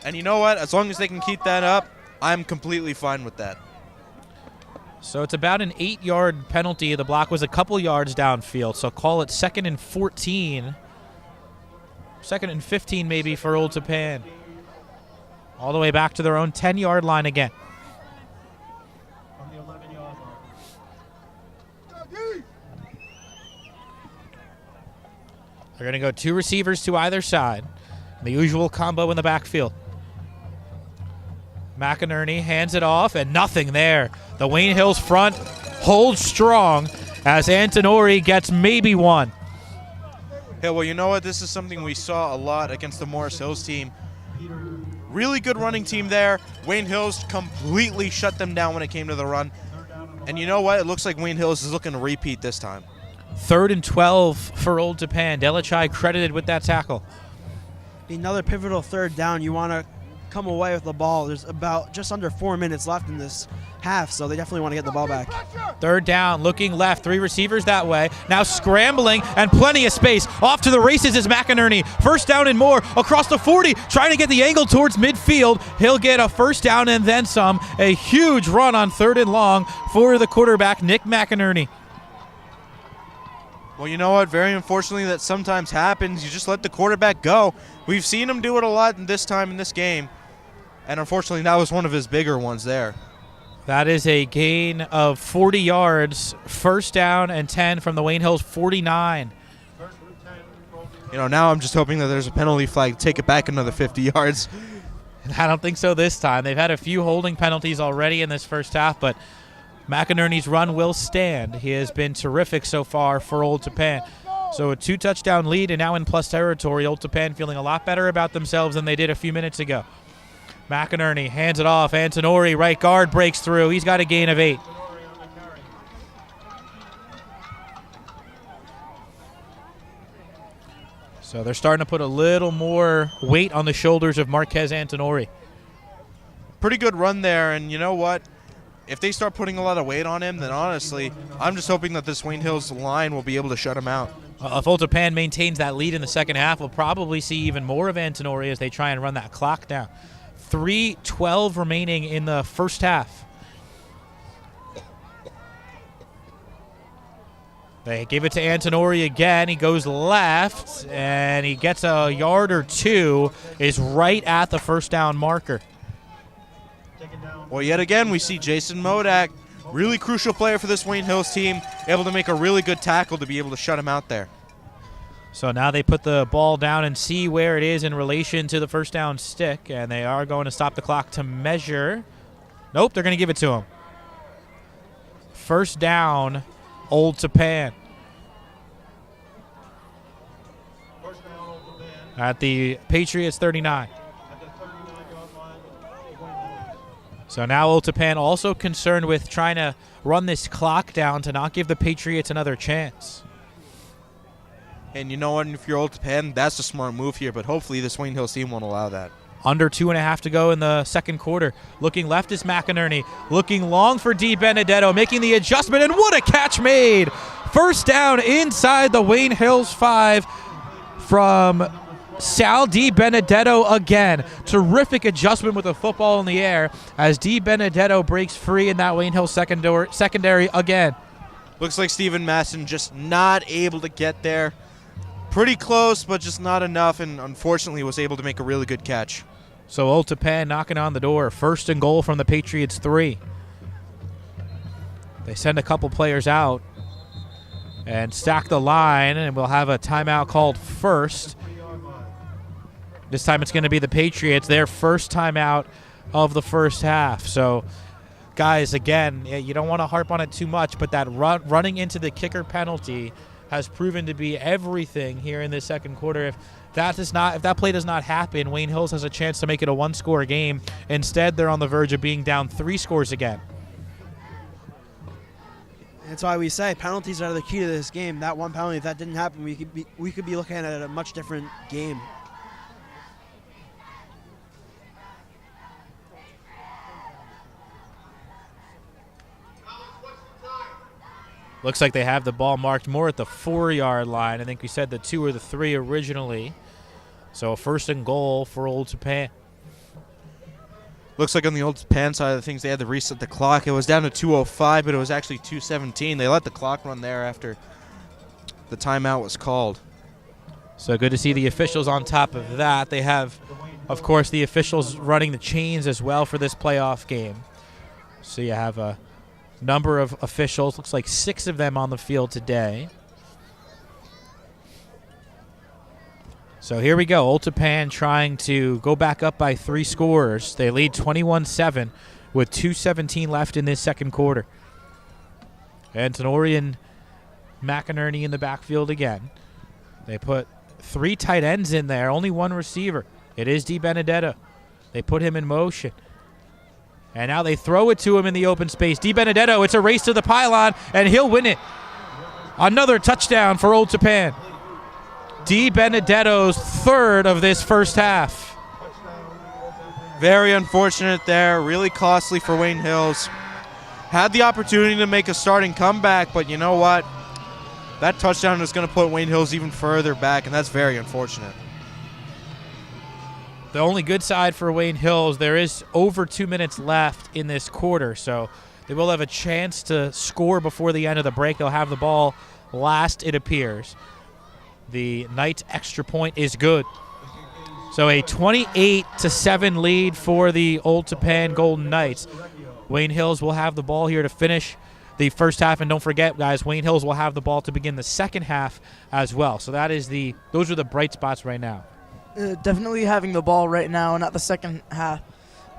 And you know what? As long as they can keep that up, I'm completely fine with that. So it's about an 8-yard penalty. The block was a couple yards downfield, so call it 2nd and 14. 2nd and 15 maybe for Old Tappan. All the way back to their own 10-yard line again. They're going to go 2 receivers to either side. The usual combo in the backfield. McInerney hands it off, and nothing there. The Wayne Hills front holds strong as Antonori gets maybe one. Yeah, well, you know what? This is something we saw a lot against the Morris Hills team. Really good running team there. Wayne Hills completely shut them down when it came to the run. And you know what? It looks like Wayne Hills is looking to repeat this time. 3rd and 12 for Old Tappan. Delichai credited with that tackle. Another pivotal third down. You want to come away with the ball. There's about just under 4 minutes left in this half, so they definitely want to get the ball back. 3rd down, looking left, 3 receivers that way. Now scrambling and plenty of space. Off to the races is McInerney. First down and more across the 40, trying to get the angle towards midfield. He'll get a first down and then some. A huge run on 3rd and long for the quarterback, Nick McInerney. Well, you know what? Very unfortunately, that sometimes happens. You just let the quarterback go. We've seen him do it a lot this time in this game. And unfortunately, that was one of his bigger ones there. That is a gain of 40 yards. First down and 10 from the Wayne Hills 49. You know, now I'm just hoping that there's a penalty flag to take it back another 50 yards. I don't think so this time. They've had a few holding penalties already in this first half, but McInerney's run will stand. He has been terrific so far for Old Tappan. So a 2-touchdown lead and now in plus territory. Old Tappan feeling a lot better about themselves than they did a few minutes ago. McInerney hands it off. Antonori, right guard, breaks through. He's got a gain of 8. So they're starting to put a little more weight on the shoulders of Marquez Antonori. Pretty good run there, and you know what? If they start putting a lot of weight on him, then honestly, I'm just hoping that this Wayne Hills line will be able to shut him out. If Old Tappan maintains that lead in the second half, we'll probably see even more of Antonori as they try and run that clock down. 3:12 remaining in the first half. They give it to Antonori again. He goes left, and he gets a yard or two, is right at the first down marker. Well, yet again, we see Jason Modak, really crucial player for this Wayne Hills team, able to make a really good tackle to be able to shut him out there. So now they put the ball down and see where it is in relation to the first down stick, and they are going to stop the clock to measure. Nope, they're going to give it to him. First down, Old Tappan. At the Patriots 39. So now Old Tappan also concerned with trying to run this clock down to not give the Patriots another chance. And you know what? If you're Old Tappan, that's a smart move here, but hopefully this Wayne Hills team won't allow that. Under 2.5 to go in the second quarter. Looking left is McInerney. Looking long for D. Benedetto, making the adjustment, and what a catch made! First down inside the Wayne Hills 5 from Sal D. Benedetto again. Terrific adjustment with the football in the air as D. Benedetto breaks free in that Wayne Hills secondary again. Looks like Steven Masson just not able to get there. Pretty close, but just not enough, and unfortunately was able to make a really good catch. So Old Tappan knocking on the door. First and goal from the Patriots 3. They send a couple players out and stack the line, and we'll have a timeout called first. This time it's going to be the Patriots, their first timeout of the first half. So, guys, again, you don't want to harp on it too much, but that running into the kicker penalty has proven to be everything here in this second quarter. If that play does not happen, Wayne Hills has a chance to make it a one-score game. Instead, they're on the verge of being down 3 scores again. That's why we say penalties are the key to this game. That one penalty, if that didn't happen, we could be looking at a much different game. Looks like they have the ball marked more at the 4-yard line. I think we said the 2 or the 3 originally. So first and goal for Old Tappan. Looks like on the Old Tappan side of things, they had to reset the clock. It was down to 2:05, but it was actually 2:17. They let the clock run there after the timeout was called. So good to see the officials on top of that. They have, of course, the officials running the chains as well for this playoff game. So you have a number of officials, looks like 6 of them on the field today. So here we go, Old Tappan trying to go back up by 3 scores. They lead 21-7 with 2:17 left in this second quarter. Antonori and McInerney in the backfield again. They put 3 tight ends in there, only 1 receiver. It is D. Benedetto. They put him in motion. And now they throw it to him in the open space. D. Benedetto, it's a race to the pylon, and he'll win it. Another touchdown for Old Tappan. D. Benedetto's 3rd of this first half. Very unfortunate there. Really costly for Wayne Hills. Had the opportunity to make a starting comeback, but you know what? That touchdown is going to put Wayne Hills even further back, and that's very unfortunate. The only good side for Wayne Hills, there is over 2 minutes left in this quarter, so they will have a chance to score before the end of the break. They'll have the ball last, it appears. The Knights' extra point is good. So a 28-7 lead for the Old Tappan Golden Knights. Wayne Hills will have the ball here to finish the first half, and don't forget, guys, Wayne Hills will have the ball to begin the second half as well. So those are the bright spots right now. Definitely having the ball right now and at the second half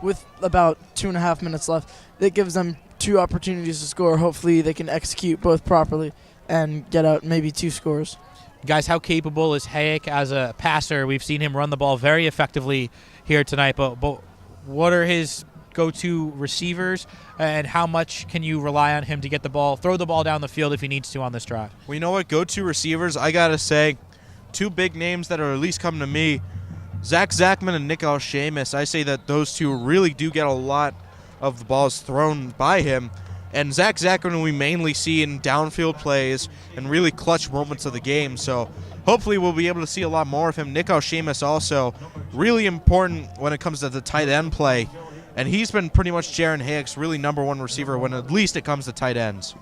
with about 2.5 minutes left, that gives them 2 opportunities to score. Hopefully they can execute both properly and get out maybe 2 scores. Guys, how capable is Hayek as a passer? We've seen him run the ball very effectively here tonight, but what are his go-to receivers, and how much can you rely on him to get the ball, throw the ball down the field if he needs to on this drive? Well, you know what? Go-to receivers, I got to say, two big names that are at least coming to me, Zach Zachman and Nick Alshamus. I say that those two really do get a lot of the balls thrown by him. And Zach Zachman we mainly see in downfield plays and really clutch moments of the game. So hopefully we'll be able to see a lot more of him. Nick Alshamus also really important when it comes to the tight end play. And he's been pretty much Jaron Hayek's really number one receiver when at least it comes to tight ends.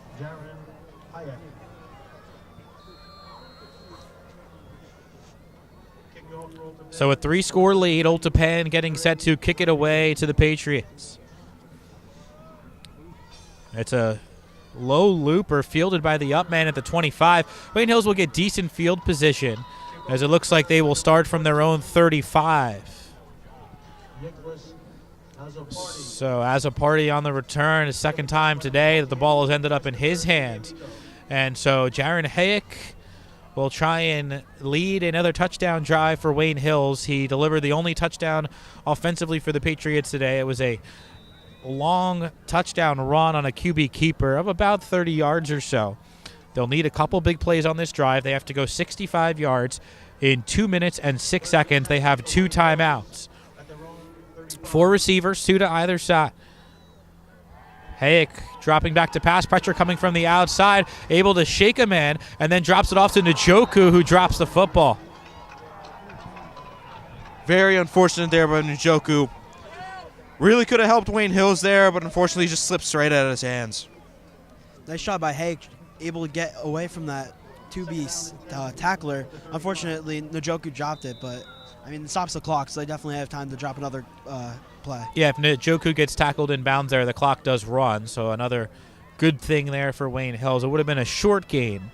So a 3-score lead, Old Tappan getting set to kick it away to the Patriots. It's a low looper fielded by the up man at the 25. Wayne Hills will get decent field position as it looks like they will start from their own 35. So as a party on the return, a second time today that the ball has ended up in his hands. And so Jaron Hayek will try and lead another touchdown drive for Wayne Hills. He delivered the only touchdown offensively for the Patriots today. It was a long touchdown run on a QB keeper of about 30 yards or so. They'll need a couple big plays on this drive. They have to go 65 yards in 2 minutes and 6 seconds. They have 2 timeouts. 4 receivers, 2 to either side. Hayek dropping back to pass, pressure coming from the outside, able to shake a man, and then drops it off to Njoku, who drops the football. Very unfortunate there by Njoku. Really could have helped Wayne Hills there, but unfortunately just slipped straight out of his hands. Nice shot by Hayek, able to get away from that 2B tackler. Unfortunately, Njoku dropped it, but I mean, it stops the clock, so they definitely have time to drop another play. Yeah, if Njoku gets tackled in bounds there, the clock does run, so another good thing there for Wayne Hills. It would have been a short gain.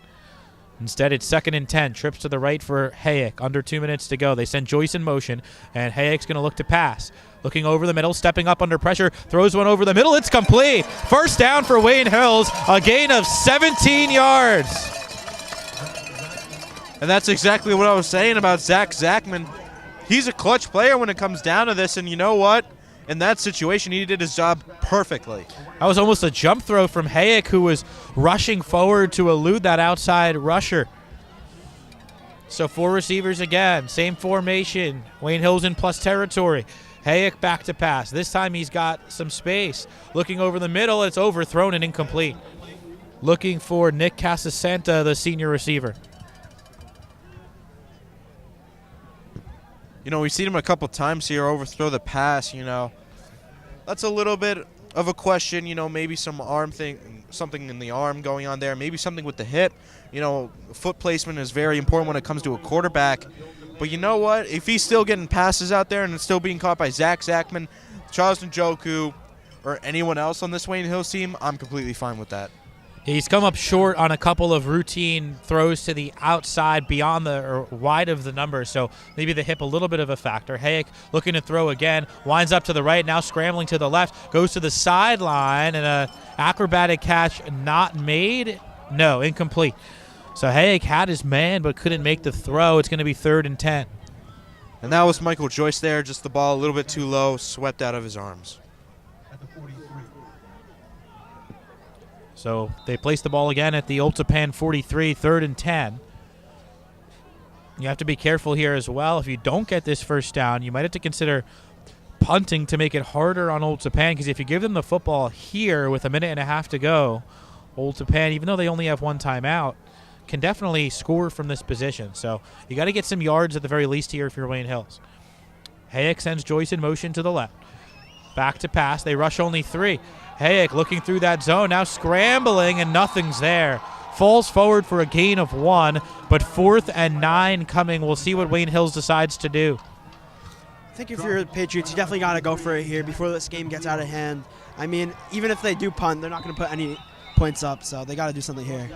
Instead, it's 2nd and 10. Trips to the right for Hayek. Under 2 minutes to go. They send Joyce in motion, and Hayek's going to look to pass. Looking over the middle, stepping up under pressure, throws one over the middle. It's complete. First down for Wayne Hills, a gain of 17 yards. And that's exactly what I was saying about Zach Zachman. He's a clutch player when it comes down to this, and you know what? In that situation, he did his job perfectly. That was almost a jump throw from Hayek, who was rushing forward to elude that outside rusher. So 4 receivers again, same formation. Wayne Hills in plus territory. Hayek back to pass. This time he's got some space. Looking over the middle, it's overthrown and incomplete. Looking for Nick Casasanta, the senior receiver. You know, we've seen him a couple times here overthrow the pass, you know. That's a little bit of a question, you know, maybe some arm thing, something in the arm going on there, maybe something with the hip. You know, foot placement is very important when it comes to a quarterback. But you know what? If he's still getting passes out there and it's still being caught by Zach Zachman, Charles Njoku, or anyone else on this Wayne Hills team, I'm completely fine with that. He's come up short on a couple of routine throws to the outside beyond or wide of the numbers, so maybe the hip a little bit of a factor. Hayek looking to throw again, winds up to the right, now scrambling to the left, goes to the sideline, and an acrobatic catch not made? No, incomplete. So Hayek had his man but couldn't make the throw. It's going to be 3rd and 10. And that was Michael Joyce there, just the ball a little bit too low, swept out of his arms. So they place the ball again at the Old Tappan 43, 3rd and 10. You have to be careful here as well. If you don't get this first down, you might have to consider punting to make it harder on Old Tappan, because if you give them the football here with 1.5 minutes to go, Old Tappan, even though they only have 1 timeout, can definitely score from this position. So you got to get some yards at the very least here if you're Wayne Hills. Hayek sends Joyce in motion to the left. Back to pass. They rush only 3. Hayek looking through that zone, now scrambling, and nothing's there. Falls forward for a gain of 1, but 4th and 9 coming. We'll see what Wayne Hills decides to do. I think if you're the Patriots, you definitely got to go for it here before this game gets out of hand. I mean, even if they do punt, they're not going to put any points up, so they got to do something here.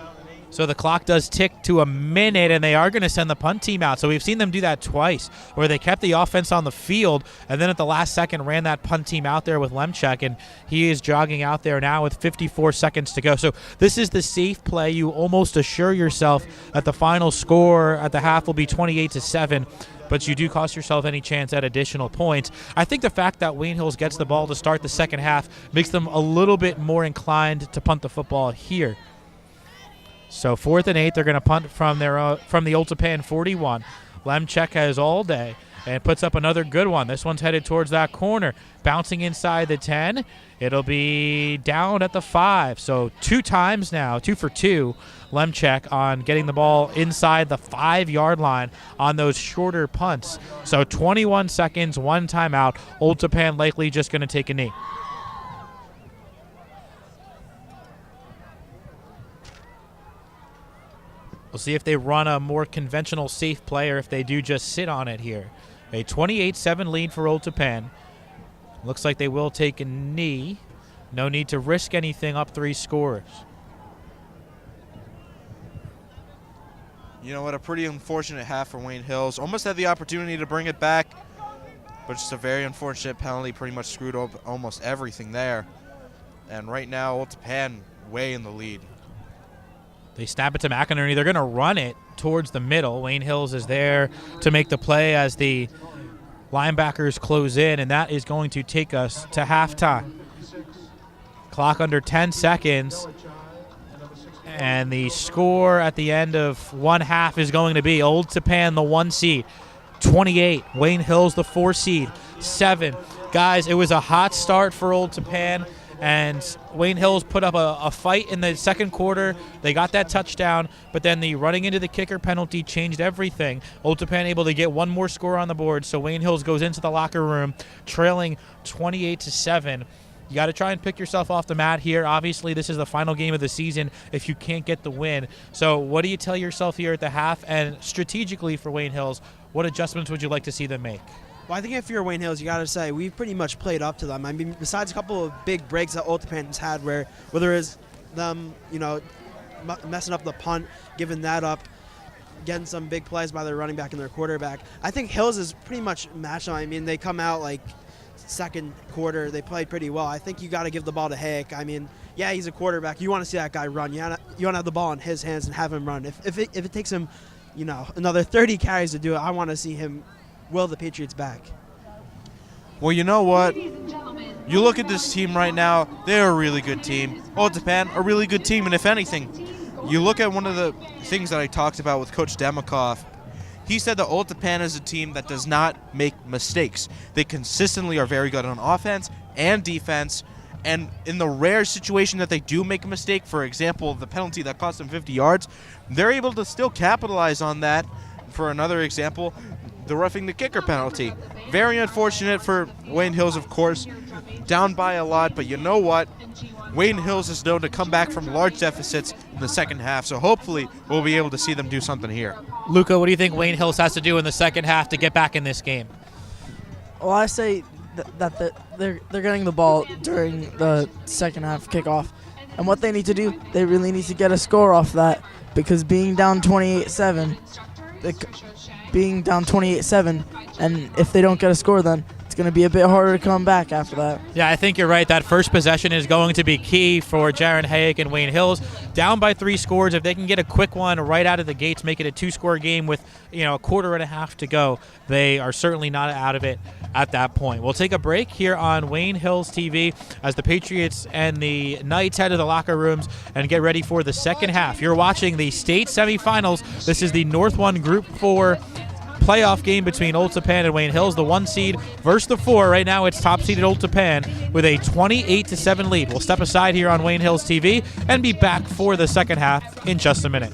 So the clock does tick to 1 minute, and they are going to send the punt team out. So we've seen them do that twice, where they kept the offense on the field, and then at the last second ran that punt team out there with Lemchek, and he is jogging out there now with 54 seconds to go. So this is the safe play. You almost assure yourself that the final score at the half will be 28-7, but you do cost yourself any chance at additional points. I think the fact that Wayne Hills gets the ball to start the second half makes them a little bit more inclined to punt the football here. So 4th and 8, they're going to punt from the Old Tappan 41. Lemchek has all day and puts up another good one. This one's headed towards that corner, bouncing inside the 10. It'll be down at the 5. So 2 times now, 2 for 2, Lemchek on getting the ball inside the 5-yard line on those shorter punts. So 21 seconds, 1 timeout. Old Tappan likely just going to take a knee. We'll see if they run a more conventional safe play or if they do just sit on it here. A 28-7 lead for Old Tappan. Looks like they will take a knee. No need to risk anything up 3 scores. You know what, a pretty unfortunate half for Wayne Hills. Almost had the opportunity to bring it back, but just a very unfortunate penalty. Pretty much screwed up almost everything there. And right now, Old Tappan way in the lead. They snap it to McInerney. They're going to run it towards the middle. Wayne Hills is there to make the play as the linebackers close in, and that is going to take us to halftime. Clock under 10 seconds, and the score at the end of one half is going to be Old Tappan, the 1 seed, 28. Wayne Hills, the 4 seed, 7. Guys, it was a hot start for Old Tappan, and Wayne Hills put up a fight in the second quarter. They got that touchdown, but then the running into the kicker penalty changed everything. Old Tappan able to get one more score on the board, so Wayne Hills goes into the locker room trailing 28-7. You got to try and pick yourself off the mat here. Obviously, this is the final game of the season if you can't get the win. So what do you tell yourself here at the half? And strategically for Wayne Hills, what adjustments would you like to see them make? Well, I think if you're Wayne Hills, you got to say we've pretty much played up to them. I mean, besides a couple of big breaks that Old Tappan's had where there is them, messing up the punt, giving that up, getting some big plays by their running back and their quarterback. I think Hills is pretty much matched them. I mean, they come out like second quarter, they played pretty well. I think you got to give the ball to Hayek. I mean, yeah, he's a quarterback. You want to see that guy run. You want to have the ball in his hands and have him run. If it takes him, another 30 carries to do it, I want to see him will the Patriots back. Well, you know what? You look at this team right now, they're a really good team. Old Tappan, a really good team, and if anything, you look at one of the things that I talked about with Coach Demikoff. He said that Old Tappan is a team that does not make mistakes. They consistently are very good on offense and defense, and in the rare situation that they do make a mistake, for example, the penalty that cost them 50 yards, they're able to still capitalize on that. For another example, the roughing the kicker penalty. Very unfortunate for Wayne Hills, of course, down by a lot, but you know what? Wayne Hills is known to come back from large deficits in the second half, so hopefully we'll be able to see them do something here. Luca, what do you think Wayne Hills has to do in the second half to get back in this game? Well, I say that they're getting the ball during the second half kickoff. And what they need to do, they really need to get a score off that, because being down 28-7, and if they don't get a score, then it's going to be a bit harder to come back after that. Yeah, I think you're right. That first possession is going to be key for Jaron Hayek and Wayne Hills. Down by 3 scores, if they can get a quick one right out of the gates, make it a 2-score game with a quarter and a half to go, they are certainly not out of it at that point. We'll take a break here on Wayne Hills TV as the Patriots and the Knights head to the locker rooms and get ready for the second half. You're watching the state semifinals. This is the North 1 Group 4 playoff game between Old Tappan and Wayne Hills, the 1 seed versus the 4. Right now it's top seeded Old Tappan with a 28-7 lead. We'll step aside here on Wayne Hills TV and be back for the second half in just a minute.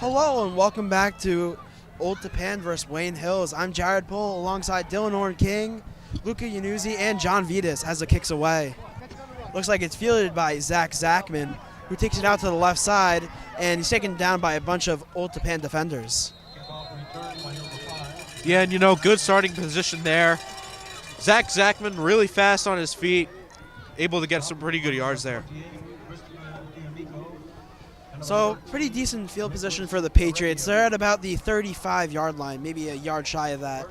Hello and welcome back to Old Tappan versus Wayne Hills. I'm Jared Pohl alongside Dylan Oren King, Luca Yannuzzi, and John Vittas as it kicks away. Looks like it's fielded by Zach Zachman, who takes it out to the left side, and he's taken down by a bunch of Old Tappan defenders. Yeah, and good starting position there. Zach Zachman really fast on his feet, able to get some pretty good yards there. So, pretty decent field position for the Patriots. They're at about the 35-yard line, maybe a yard shy of that.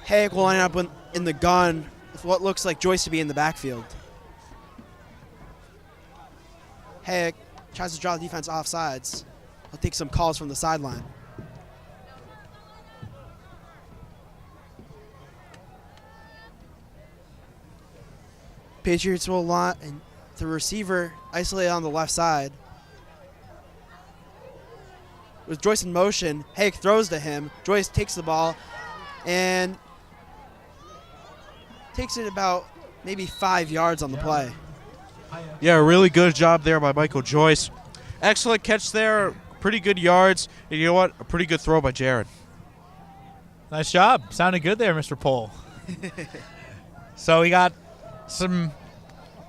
Hayek will line up in the gun with what looks like Joyce to be in the backfield. Hayek tries to draw the defense off sides. He'll take some calls from the sideline. Patriots will lot, and the receiver isolated on the left side. With Joyce in motion, Hayek throws to him. Joyce takes the ball and takes it about maybe 5 yards on the play. Yeah, really good job there by Michael Joyce. Excellent catch there. Pretty good yards. And you know what? A pretty good throw by Jared. Nice job. Sounded good there, Mr. Pohl. So we got some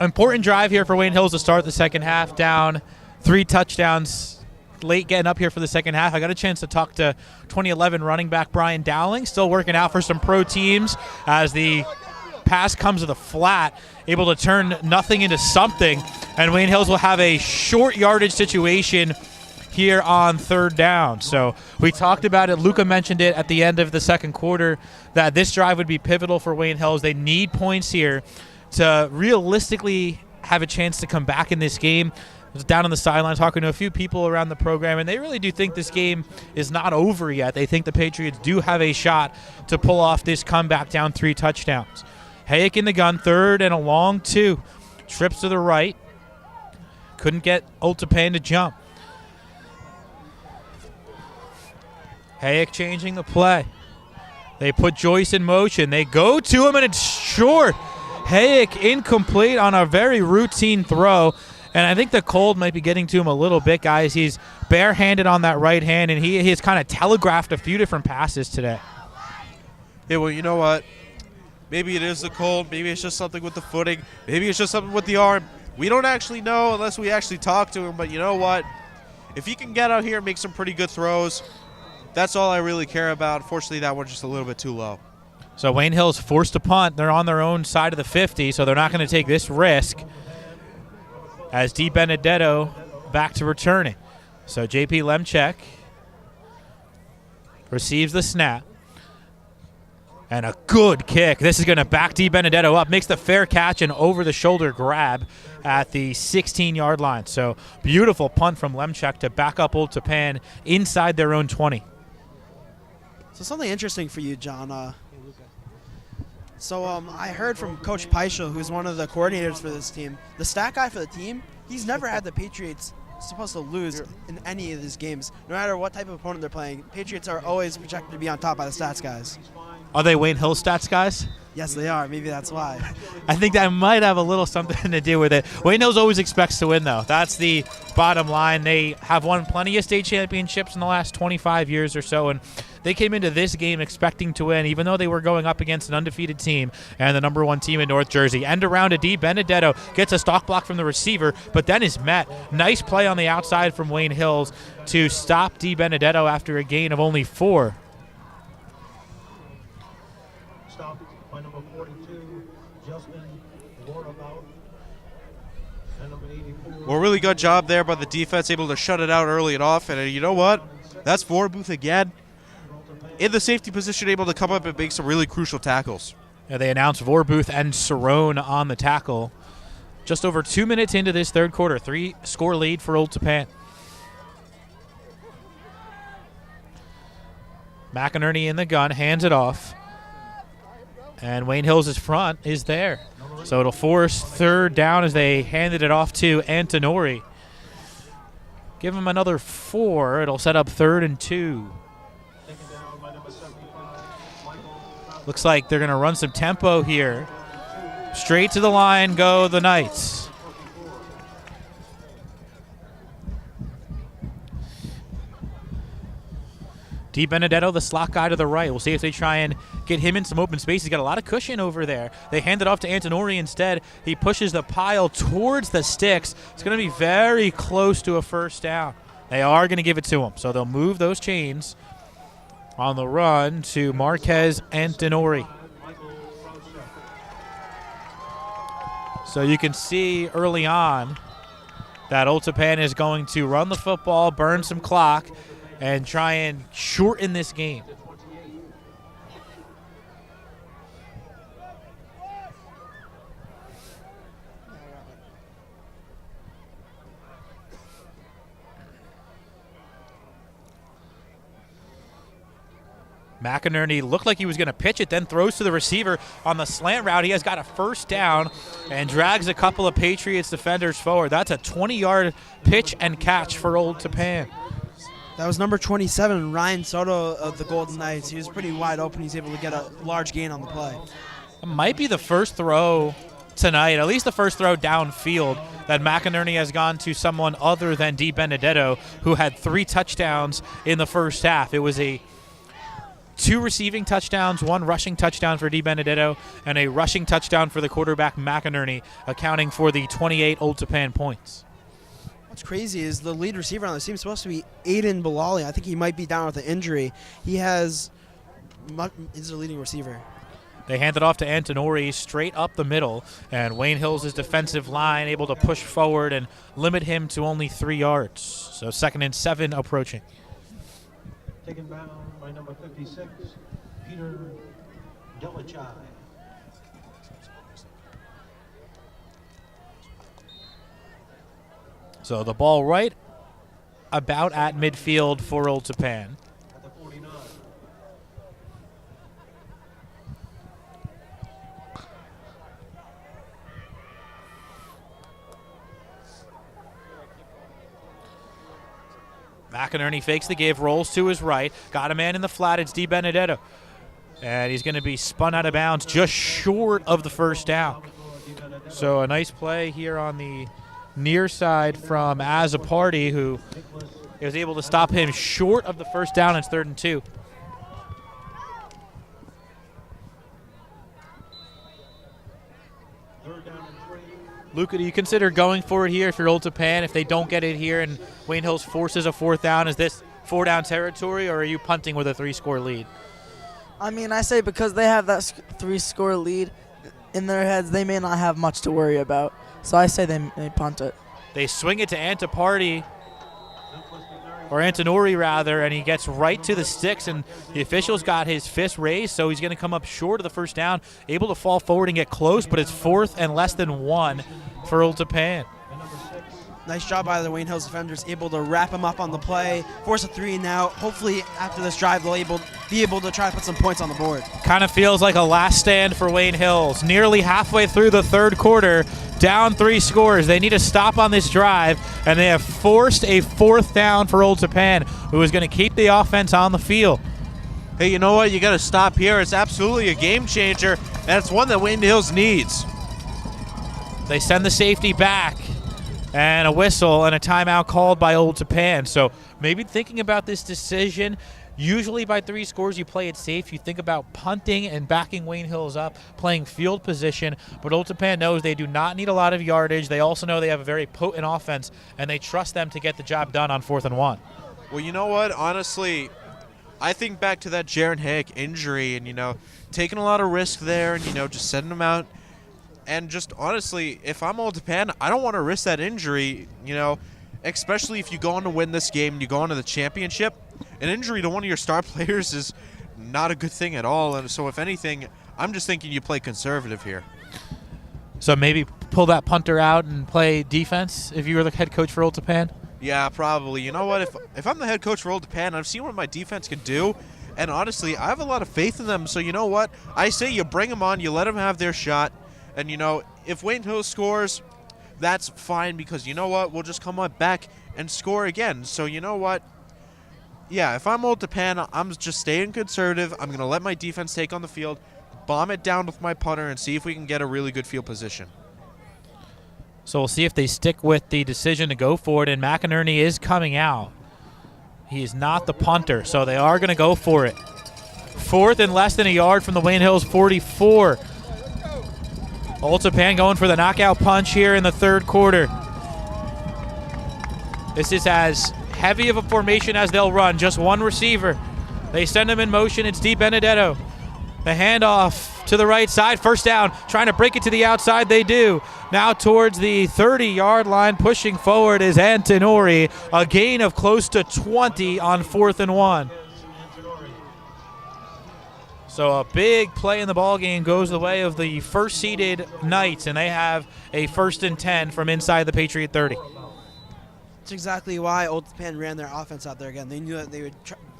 important drive here for Wayne Hills to start the second half, down 3 touchdowns late getting up here for the second half. I got a chance to talk to 2011 running back Brian Dowling, still working out for some pro teams as the pass comes to the flat, able to turn nothing into something, and Wayne Hills will have a short yardage situation here on third down. So we talked about it. Luca mentioned it at the end of the second quarter that this drive would be pivotal for Wayne Hills. They need points here to realistically have a chance to come back in this game. I was down on the sideline talking to a few people around the program, and they really do think this game is not over yet. They think the Patriots do have a shot to pull off this comeback down 3 touchdowns. Hayek in the gun, 3rd and a long 2. Trips to the right. Couldn't get Oltapan to jump. Hayek changing the play. They put Joyce in motion. They go to him, and it's short. Hayek incomplete on a very routine throw. And I think the cold might be getting to him a little bit, guys. He's barehanded on that right hand, and he has kind of telegraphed a few different passes today. Yeah, well, you know what? Maybe it is the cold. Maybe it's just something with the footing. Maybe it's just something with the arm. We don't actually know unless we actually talk to him. But you know what? If he can get out here and make some pretty good throws, that's all I really care about. Unfortunately, that one's just a little bit too low. So Wayne Hill's forced to punt. They're on their own side of the 50, so they're not going to take this risk. As Di Benedetto back to returning. So J.P. Lemchek receives the snap. And a good kick. This is going to back Di Benedetto up. Makes the fair catch and over-the-shoulder grab at the 16-yard line. So beautiful punt from Lemchek to back up Old Tappan inside their own 20. So something interesting for you, John. I heard from Coach Peischel, who's one of the coordinators for this team, the stat guy for the team, he's never had the Patriots supposed to lose in any of these games. No matter what type of opponent they're playing, Patriots are always projected to be on top by the stats guys. Are they Wayne Hill stats guys? Yes, they are. Maybe that's why. I think that might have a little something to do with it. Wayne Hills always expects to win, though. That's the bottom line. They have won plenty of state championships in the last 25 years or so, and they came into this game expecting to win, even though they were going up against an undefeated team and the number 1 team in North Jersey. End around a D. Benedetto gets a stock block from the receiver, but then is met. Nice play on the outside from Wayne Hills to stop D. Benedetto after a gain of only 4. By number 42, Justin Lorabout, and number 84. Well, really good job there by the defense, able to shut it out early and often. And you know what? That's Vorbuth again. In the safety position, able to come up and make some really crucial tackles. Yeah, they announced Vorbuth and Cerrone on the tackle. Just over 2 minutes into this third quarter, 3-score lead for Old Tappan. McInerney in the gun, hands it off. And Wayne Hills' front is there. So it'll force third down as they handed it off to Antonori. Give him another 4. It'll set up 3rd and 2. Looks like they're going to run some tempo here. Straight to the line go the Knights. Di Benedetto, the slot guy to the right. We'll see if they try and get him in some open space. He's got a lot of cushion over there. They hand it off to Antonori instead. He pushes the pile towards the sticks. It's going to be very close to a first down. They are going to give it to him, so they'll move those chains on the run to Marquez Antonori. So you can see early on that Old Tappan is going to run the football, burn some clock, and try and shorten this game. McInerney looked like he was going to pitch it, then throws to the receiver on the slant route. He has got a first down and drags a couple of Patriots defenders forward. That's a 20-yard pitch and catch for Old Tappan. That was number 27, Ryan Soto of the Golden Knights. He was pretty wide open. He's able to get a large gain on the play. It might be the first throw tonight, at least the first throw downfield, that McInerney has gone to someone other than DiBenedetto, who had 3 touchdowns in the first half. It was 2 receiving touchdowns, 1 rushing touchdown for DiBenedetto, and a rushing touchdown for the quarterback McInerney, accounting for the 28 Old Tappan points. What's crazy is the lead receiver on the team is supposed to be Aiden Bilali. I think he might be down with an injury. He's the leading receiver. They hand it off to Antonori straight up the middle, and Wayne Hills' defensive line able to push forward and limit him to only 3 yards. So 2nd and 7 approaching. Taken down by number 56, Peter Delachai. So the ball right about at midfield for Old Tappan. At the 49. McInerney fakes the give, rolls to his right. Got a man in the flat. It's DiBenedetto. And he's going to be spun out of bounds just short of the first down. So a nice play here on the near side from Azaparty, who was able to stop him short of the first down. It's 3rd and 2. Luca, do you consider going for it here if you're Old Tappan? If they don't get it here and Wayne Hills forces a 4th down, is this 4-down territory, or are you punting with a 3-score lead? I mean, I say because they have that 3-score lead in their heads, they may not have much to worry about. So I say they punt it. They swing it to Antonori, or Antonori rather, and he gets right to the sticks, and the official's got his fist raised, so he's going to come up short of the first down, able to fall forward and get close, but it's 4th and less than 1 for Old Tappan. Nice job by the Wayne Hills defenders, able to wrap him up on the play, force a 3 now. Hopefully after this drive they'll be able to try to put some points on the board. Kind of feels like a last stand for Wayne Hills. Nearly halfway through the 3rd quarter, down 3 scores. They need a stop on this drive, and they have forced a 4th down for Old Tappan, who is going to keep the offense on the field. Hey, you know what? You got to stop here. It's absolutely a game changer, and it's one that Wayne Hills needs. They send the safety back, and a whistle and a timeout called by Old Tappan. So maybe thinking about this decision, usually by 3 scores you play it safe. You think about punting and backing Wayne Hills up, playing field position. But Old Tappan knows they do not need a lot of yardage. They also know they have a very potent offense, and they trust them to get the job done on 4th and 1. Well, you know what? Honestly, I think back to that Jaron Hick injury and, taking a lot of risk there and, just setting him out. And just honestly, if I'm Old Tappan, I don't want to risk that injury, especially if you go on to win this game and you go on to the championship. An injury to one of your star players is not a good thing at all. And so if anything, I'm just thinking you play conservative here. So maybe pull that punter out and play defense if you were the head coach for Old Tappan? Yeah, probably. You know what? If I'm the head coach for Old Tappan, I've seen what my defense can do. And honestly, I have a lot of faith in them. So you know what? I say you bring them on, you let them have their shot. And, if Wayne Hills scores, that's fine because, you know what, we'll just come up back and score again. So, you know what, yeah, if I'm Old Tappan, I'm just staying conservative. I'm going to let my defense take on the field, bomb it down with my punter, and see if we can get a really good field position. So we'll see if they stick with the decision to go for it, and McInerney is coming out. He is not the punter, so they are going to go for it. 4th and less than a yard from the Wayne Hills 44. Old Tappan going for the knockout punch here in the 3rd quarter. This is as heavy of a formation as they'll run. Just 1 receiver. They send him in motion. It's DiBenedetto. The handoff to the right side. First down. Trying to break it to the outside. They do. Now towards the 30-yard line. Pushing forward is Antonori. A gain of close to 20 on 4th and 1. So a big play in the ballgame goes the way of the first-seeded Knights, and they have a 1st and 10 from inside the Patriot 30. That's exactly why Old Tappan ran their offense out there again. They knew that they would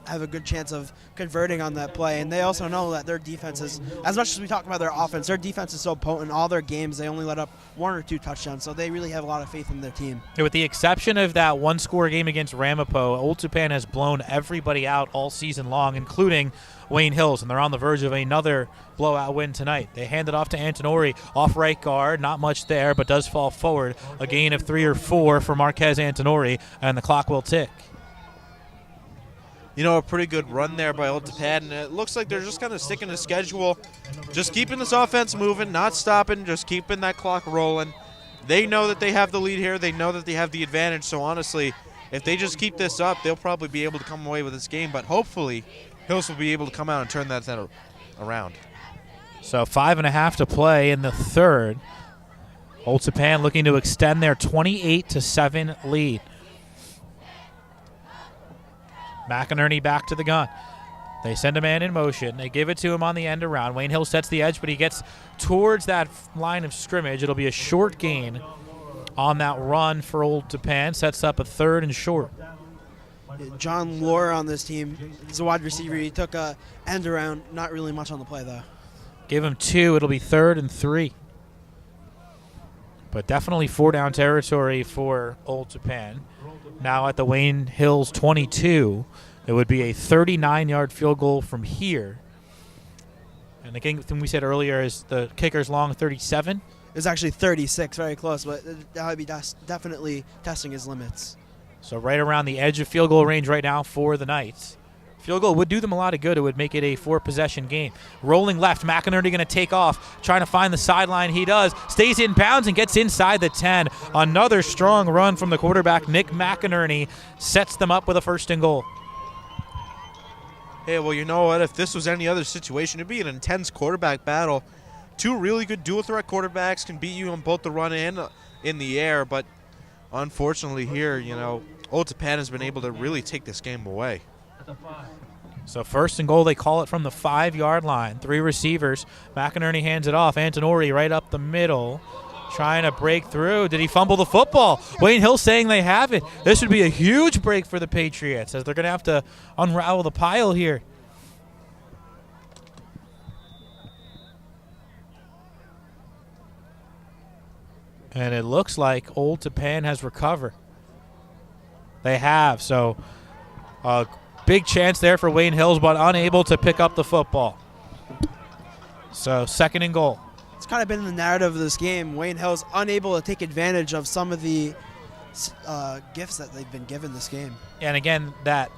have a good chance of converting on that play. And they also know that their defense is, as much as we talk about their offense, their defense is so potent. All their games, they only let up 1 or 2 touchdowns, so they really have a lot of faith in their team. With the exception of that one-score game against Ramapo, Old Tappan has blown everybody out all season long, including Wayne Hills, and they're on the verge of another blowout win tonight. They hand it off to Antonori, off right guard, not much there, but does fall forward. A gain of 3 or 4 for Marquez Antonori, and the clock will tick. You know, a pretty good run there by Old Tappan, and it looks like they're just kind of sticking to schedule, just keeping this offense moving, not stopping, just keeping that clock rolling. They know that they have the lead here. They know that they have the advantage, so honestly, if they just keep this up, they'll probably be able to come away with this game, but hopefully Hills will be able to come out and turn that around. So 5.5 to play in the third. Old Tappan looking to extend their 28-7 lead. McInerney back to the gun. They send a man in motion. They give it to him on the end around. Wayne Hill sets the edge, but he gets towards that line of scrimmage. It'll be a short gain on that run for Old Tappan. Sets up a 3rd and short. John Lohr on this team is a wide receiver. He took a end around, not really much on the play, though. Give him 2. It'll be 3rd and 3. But definitely 4-down territory for Old Tappan. Now at the Wayne Hills 22, it would be a 39-yard field goal from here. And the thing we said earlier is the kicker's long 37. It's actually 36, very close, but that would be definitely testing his limits. So right around the edge of field goal range right now for the Knights. Field goal would do them a lot of good. It would make it a 4-possession game. Rolling left, McInerney going to take off, trying to find the sideline. He does. Stays in bounds and gets inside the 10. Another strong run from the quarterback, Nick McInerney, sets them up with a 1st and goal. Hey, well, you know what? If this was any other situation, it'd be an intense quarterback battle. 2 really good dual-threat quarterbacks can beat you on both the run and in the air, but unfortunately here, you know, Old Tappan has been able to really take this game away. So 1st and goal, they call it from the 5-yard line. 3 receivers. McInerney hands it off. Antonori right up the middle, trying to break through. Did he fumble the football? Wayne Hill saying they have it. This would be a huge break for the Patriots as they're going to have to unravel the pile here. And it looks like Old Tappan has recovered. They have, so big chance there for Wayne Hills, but unable to pick up the football. So 2nd and goal. It's kind of been the narrative of this game. Wayne Hill's unable to take advantage of some of the gifts that they've been given this game. And again, that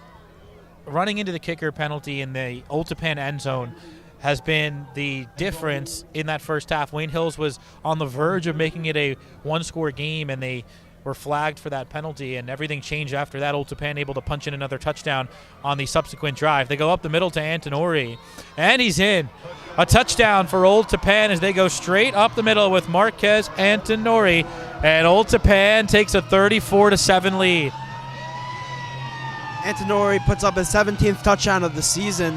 running into the kicker penalty in the Old Tappan end zone has been the difference in that first half. Wayne Hills was on the verge of making it a 1-score game, and they were flagged for that penalty, and everything changed after that. Old Tappan able to punch in another touchdown on the subsequent drive. They go up the middle to Antonori, and he's in. A touchdown for Old Tappan as they go straight up the middle with Marquez Antonori, and Old Tappan takes a 34-7 lead. Antonori puts up his 17th touchdown of the season.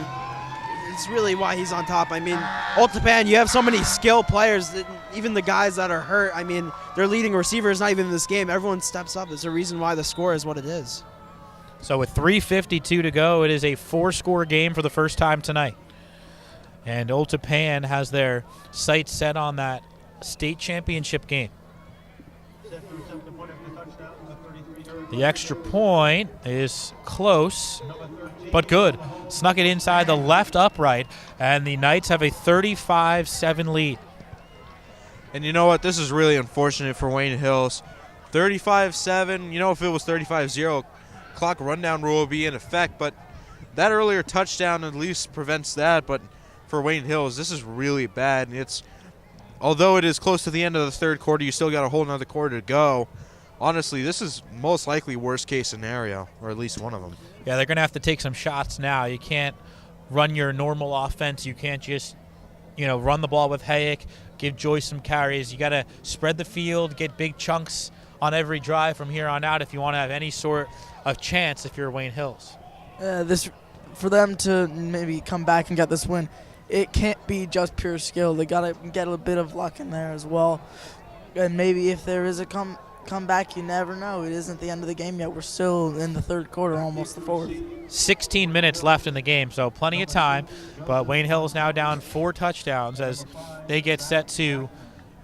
It's really why he's on top. I mean, Old Tappan, you have so many skilled players, that even the guys that are hurt, I mean, their leading receiver is not even in this game. Everyone steps up. There's a reason why the score is what it is. So with 3:52 to go, it is a 4-score game for the first time tonight. And Old Tappan has their sights set on that state championship game. The extra point is close, but good. Snuck it inside the left upright, and the Knights have a 35-7 lead. And you know what? This is really unfortunate for Wayne Hills. 35-7, you know, if it was 35-0, clock rundown rule would be in effect, but that earlier touchdown at least prevents that. But for Wayne Hills, this is really bad. And although it is close to the end of the 3rd quarter, you still got a whole nother quarter to go. Honestly, this is most likely worst-case scenario, or at least one of them. Yeah, they're going to have to take some shots now. You can't run your normal offense. You can't just, run the ball with Hayek, give Joyce some carries. You got to spread the field, get big chunks on every drive from here on out if you want to have any sort of chance if you're Wayne Hills. For them to maybe come back and get this win, it can't be just pure skill. They got to get a bit of luck in there as well. And maybe if there is come back. You never know. It isn't the end of the game yet. We're still in the third quarter, almost the fourth. 16 minutes left in the game, so plenty of time. But Wayne Hills now down 4 touchdowns as they get set to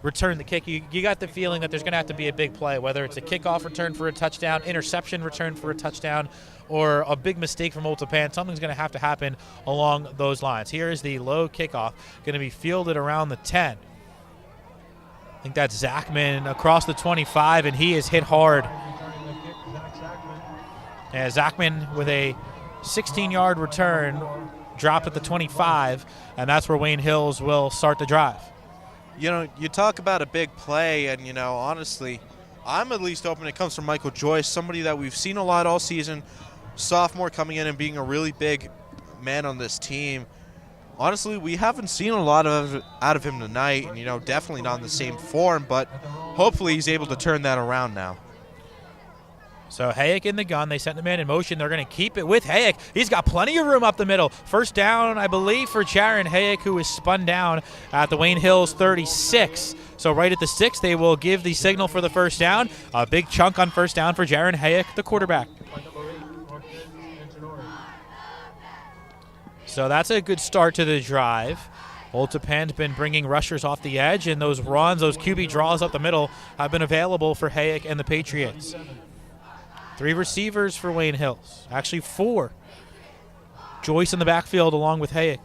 return the kick. You got the feeling that there's going to have to be a big play, whether it's a kickoff return for a touchdown, interception return for a touchdown, or a big mistake from Old Tappan. Something's going to have to happen along those lines. Here is the low kickoff, going to be fielded around the 10. I think that's Zachman across the 25, and he is hit hard. Yeah, Zachman with a 16-yard return, dropped at the 25, and that's where Wayne Hills will start the drive. You know, you talk about a big play, and, you know, honestly, I'm at least hoping it comes from Michael Joyce, somebody that we've seen a lot all season, sophomore coming in and being a really big man on this team. Honestly, we haven't seen a lot out of him tonight, and, you know, definitely not in the same form, but hopefully he's able to turn that around now. So Hayek in the gun. They sent the man in motion. They're going to keep it with Hayek. He's got plenty of room up the middle. First down, I believe, for Jaron Hayek, who is spun down at the Wayne Hills 36. So right at the 6, they will give the signal for the first down. A big chunk on first down for Jaron Hayek, the quarterback. So that's a good start to the drive. Old Tappan's been bringing rushers off the edge, and those runs, those QB draws up the middle have been available for Hayek and the Patriots. 3 receivers for Wayne Hills. Actually 4. Joyce in the backfield along with Hayek.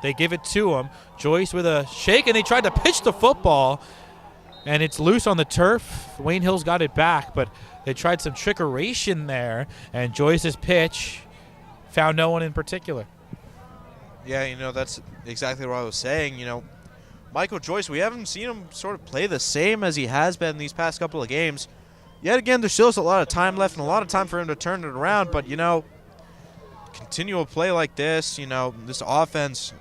They give it to him. Joyce with a shake, and they tried to pitch the football, and it's loose on the turf. Wayne Hills got it back, but they tried some trickeration there, and Joyce's pitch found no one in particular. Yeah, you know, that's exactly what I was saying. You know, Michael Joyce, we haven't seen him sort of play the same as he has been these past couple of games. Yet again, there's still a lot of time left and a lot of time for him to turn it around. But, you know, continual play like this, you know, this offense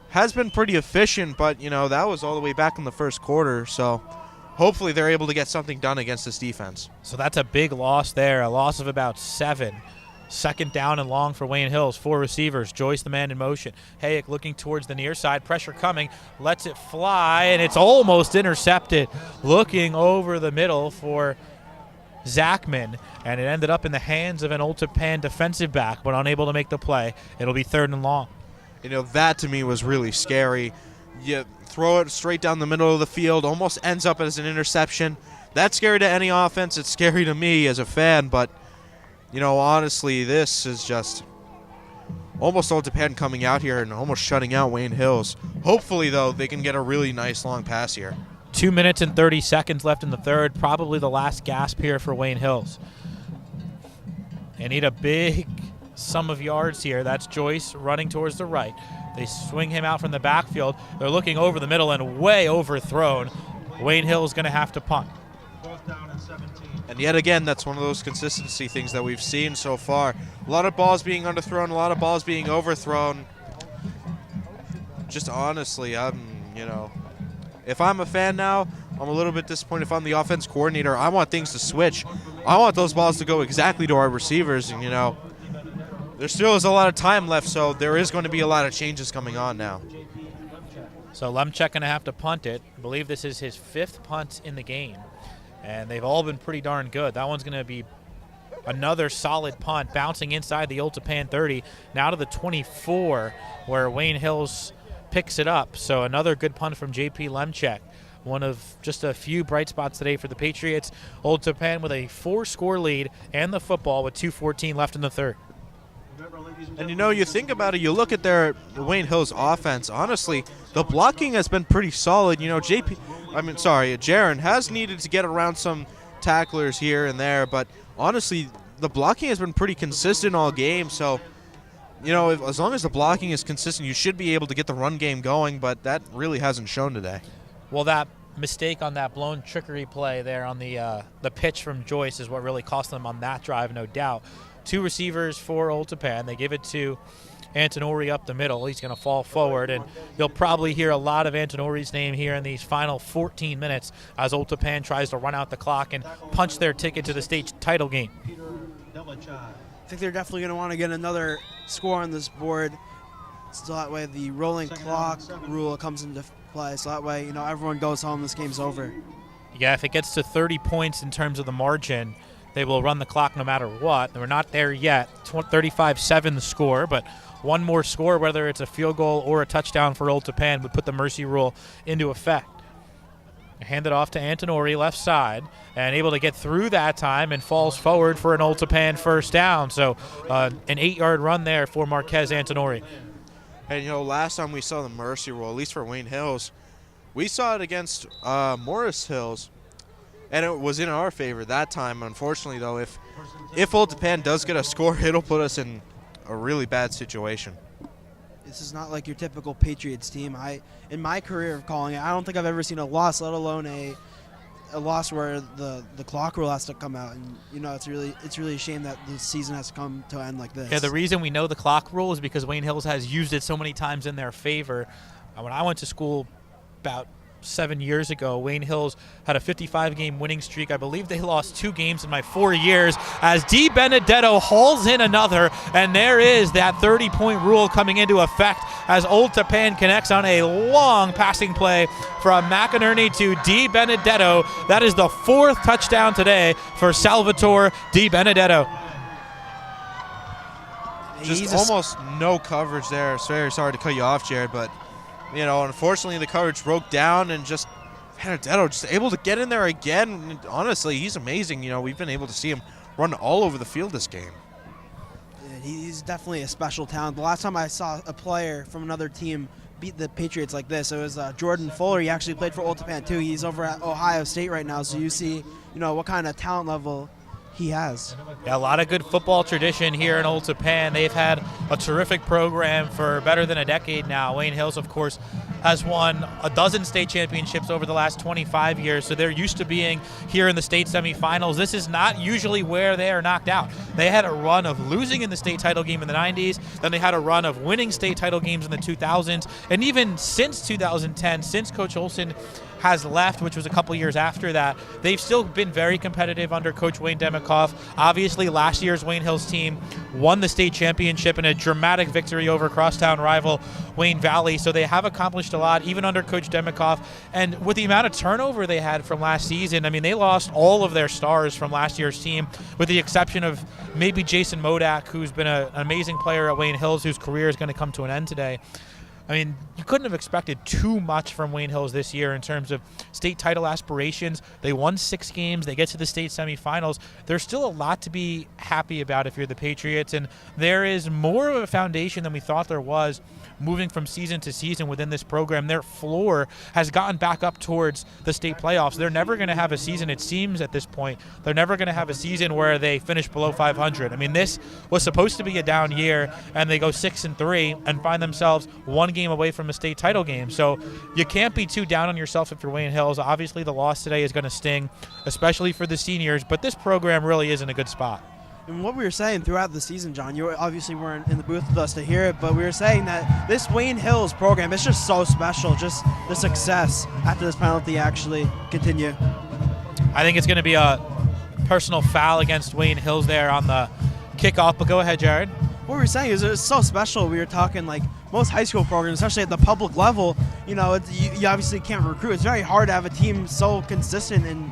has been pretty efficient. But, you know, that was all the way back in the first quarter. So hopefully they're able to get something done against this defense. So that's a big loss there, a loss of about 7. Second down and long for Wayne Hills. 4 receivers. Joyce, the man in motion. Hayek looking towards the near side. Pressure coming. Lets it fly, and it's almost intercepted. Looking over the middle for Zachman, and it ended up in the hands of an Old Tappan defensive back, but unable to make the play. It'll be 3rd and long. You know, that to me was really scary. You throw it straight down the middle of the field, almost ends up as an interception. That's scary to any offense. It's scary to me as a fan, but you know, honestly, this is just almost Old Tappan coming out here and almost shutting out Wayne Hills. Hopefully, though, they can get a really nice long pass here. 2 minutes and 30 seconds left in the third. Probably the last gasp here for Wayne Hills. They need a big sum of yards here. That's Joyce running towards the right. They swing him out from the backfield. They're looking over the middle and way overthrown. Wayne Hills going to have to punt. And yet again, that's one of those consistency things that we've seen so far. A lot of balls being underthrown, a lot of balls being overthrown. Just honestly, you know, if I'm a fan now, I'm a little bit disappointed. If I'm the offense coordinator, I want things to switch. I want those balls to go exactly to our receivers. And, you know, there still is a lot of time left, so there is going to be a lot of changes coming on now. So Lemchek going to have to punt it. I believe this is his 5th punt in the game. And they've all been pretty darn good. That one's going to be another solid punt, bouncing inside the Old Tappan 30, now to the 24, where Wayne Hills picks it up. So another good punt from J.P. Lemchek. One of just a few bright spots today for the Patriots. Old Tappan with a 4-score lead and the football with 2:14 left in the third. And, you know, you think about it, you look at their Wayne Hills offense, honestly, the blocking has been pretty solid. You know, Jaron has needed to get around some tacklers here and there, but honestly, the blocking has been pretty consistent all game. So, you know, as long as the blocking is consistent, you should be able to get the run game going, but that really hasn't shown today. Well, that mistake on that blown trickery play there on the pitch from Joyce is what really cost them on that drive, no doubt. 2 receivers for Old Tappan. They give it to Antonori up the middle. He's going to fall forward, and you'll probably hear a lot of Antonori's name here in these final 14 minutes as Old Tappan tries to run out the clock and punch their ticket to the state title game. I think they're definitely going to want to get another score on this board, so that way the rolling clock rule comes into play. So that way, you know, everyone goes home, this game's over. Yeah, if it gets to 30 points in terms of the margin, they will run the clock no matter what. We're not there yet. 35-7 the score, but one more score, whether it's a field goal or a touchdown for Old Tappan, would put the mercy rule into effect. Hand it off to Antonori, left side, and able to get through that time and falls forward for an Old Tappan first down. So an 8-yard run there for Marquez Antonori. And, last time we saw the mercy rule, at least for Wayne Hills, we saw it against Morris Hills, and it was in our favor that time. Unfortunately, though, if Old Tappan does get a score, it'll put us in a really bad situation. This is not like your typical Patriots team. In my career of calling it, I don't think I've ever seen a loss, let alone a loss where the clock rule has to come out. And it's really a shame that the season has come to end like this. Yeah, the reason we know the clock rule is because Wayne Hills has used it so many times in their favor. When I went to school about 7 years ago, Wayne Hills had a 55-game winning streak. I believe they lost 2 games in my 4 years as Di Benedetto hauls in another, and there is that 30-point rule coming into effect as Old Tappan connects on a long passing play from McInerney to Di Benedetto. That is the 4th touchdown today for Salvatore Di Benedetto. Just almost no coverage there. Very sorry to cut you off, Jared, but unfortunately the coverage broke down and just Benedetto just able to get in there again. And honestly, he's amazing. We've been able to see him run all over the field this game. Yeah, he's definitely a special talent. The last time I saw a player from another team beat the Patriots like this, it was Jordan Fuller. He actually played for Old Tappan too. He's over at Ohio State right now, so you see, what kind of talent level he has. Yeah, a lot of good football tradition here in Old Tappan. They've had a terrific program for better than a decade now. Wayne Hills, of course, has won a dozen state championships over the last 25 years, so they're used to being here in the state semifinals. This is not usually where they are knocked out. They had a run of losing in the state title game in the 90s, then they had a run of winning state title games in the 2000s, and even since 2010, since Coach Olson has left, which was a couple years after that, they've still been very competitive under Coach Wayne Demikoff. Obviously, last year's Wayne Hills team won the state championship in a dramatic victory over crosstown rival Wayne Valley, so they have accomplished a lot, even under Coach Demikoff. And with the amount of turnover they had from last season, they lost all of their stars from last year's team, with the exception of maybe Jason Modak, who's been an amazing player at Wayne Hills, whose career is going to come to an end today. You couldn't have expected too much from Wayne Hills this year in terms of state title aspirations. They won 6 games. They get to the state semifinals. There's still a lot to be happy about if you're the Patriots, and there is more of a foundation than we thought there was moving from season to season within this program. Their floor has gotten back up towards the state playoffs. They're never going to have a season, it seems at this point, they're never going to have a season where they finish below 500. This was supposed to be a down year, and they go 6-3 and find themselves one game away from a state title game. So you can't be too down on yourself if you're Wayne Hills. Obviously, the loss today is going to sting, especially for the seniors, but this program really is in a good spot. And what we were saying throughout the season, John, you obviously weren't in the booth with us to hear it, but we were saying that this Wayne Hills program is just so special, just the success after this penalty actually continue. I think it's going to be a personal foul against Wayne Hills there on the kickoff, but go ahead, Jared. What we were saying is it's so special. We were talking like most high school programs, especially at the public level, you obviously can't recruit. It's very hard to have a team so consistent and,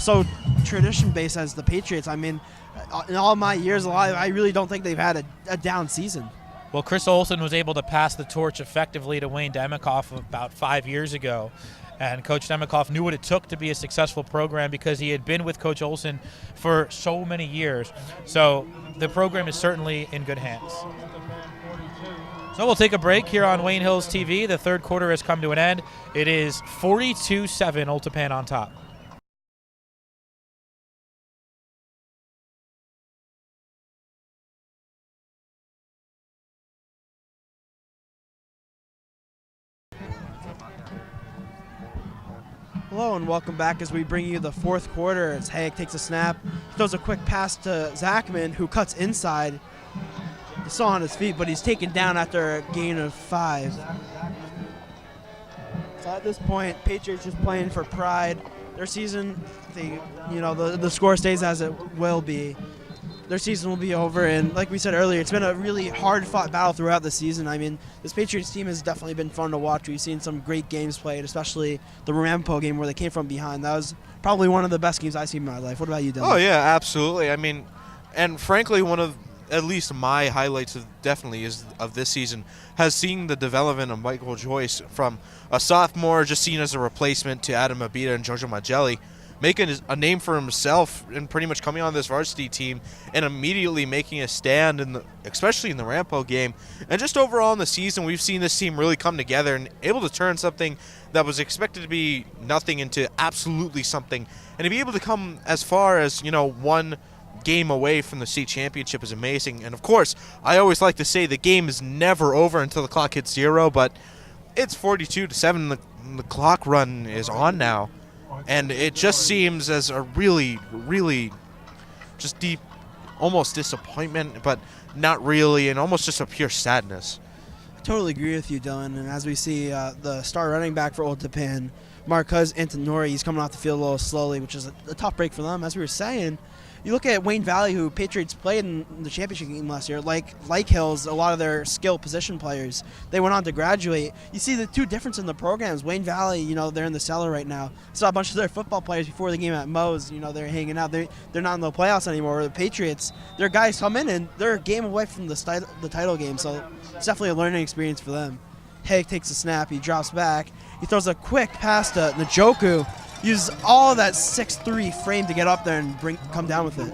so tradition-based as the Patriots. In all my years alive, I really don't think they've had a down season. Well, Chris Olson was able to pass the torch effectively to Wayne Demikoff about 5 years ago. And Coach Demikoff knew what it took to be a successful program because he had been with Coach Olson for so many years. So the program is certainly in good hands. So we'll take a break here on Wayne Hills TV. The third quarter has come to an end. It is 42-7, Old Tappan on top. Hello and welcome back as we bring you the fourth quarter. As Hayek takes a snap, throws a quick pass to Zachman, who cuts inside. He's still on his feet, but he's taken down after a gain of 5. So at this point, Patriots just playing for pride. Their season, the score stays as it will be. their season will be over. And like we said earlier, it's been a really hard-fought battle throughout the season. I mean, this Patriots team has definitely been fun to watch. We've seen some great games played, especially the Rampo game where they came from behind. That was probably one of the best games I've seen in my life. What about you, Dylan? Oh, yeah, absolutely. I mean, and frankly, one of at least my highlights of this season has seen the development of Michael Joyce from a sophomore just seen as a replacement to Adam Abita and Jojo Magelli, making a name for himself and pretty much coming on this varsity team and immediately making a stand, especially in the Rampo game. And just overall in the season, we've seen this team really come together and able to turn something that was expected to be nothing into absolutely something. And to be able to come as far as, one game away from the state championship is amazing. And of course, I always like to say the game is never over until the clock hits 0, but it's 42-7. The clock run is on now. And it just seems as a really, really just deep, almost disappointment, but not really, and almost just a pure sadness. I totally agree with you, Dylan. And as we see the star running back for Old Tappan, Marcus Antonori, he's coming off the field a little slowly, which is a tough break for them. As we were saying, you look at Wayne Valley, who Patriots played in the championship game last year, like Hills, a lot of their skill position players, they went on to graduate. You see the two differences in the programs. Wayne Valley, they're in the cellar right now. I saw a bunch of their football players before the game at Moe's, they're hanging out. They're not in the playoffs anymore. The Patriots, their guys come in and they're a game away from the title game, so it's definitely a learning experience for them. Haig takes a snap, he drops back, he throws a quick pass to Njoku. Uses all that 6'3" frame to get up there and come down with it.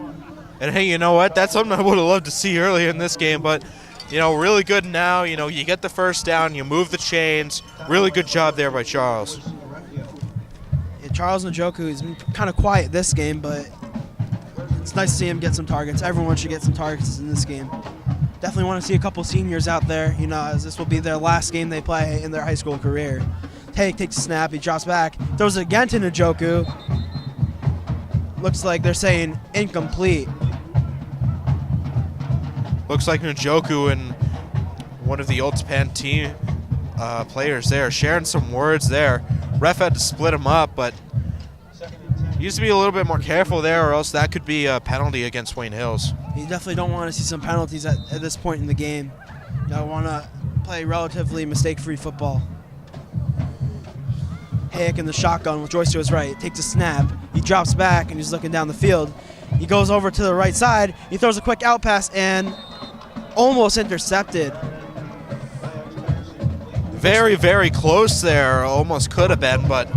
And hey, you know what? That's something I would have loved to see earlier in this game, but really good now. You get the first down, you move the chains. Really good job there by Charles. Yeah, Charles Njoku has been kind of quiet this game, but it's nice to see him get some targets. Everyone should get some targets in this game. Definitely want to see a couple seniors out there, as this will be their last game they play in their high school career. Haig takes a snap, he drops back, throws it again to Njoku. Looks like they're saying incomplete. Looks like Njoku and one of the Old Tappan team players there sharing some words there. Ref had to split him up, but he needs to be a little bit more careful there, or else that could be a penalty against Wayne Hills. You definitely don't want to see some penalties at this point in the game. You want to play relatively mistake-free football. Haig in the shotgun with Joyce to his right, takes a snap, he drops back and he's looking down the field. He goes over to the right side, he throws a quick out pass and almost intercepted. Very, very close there, almost could have been, but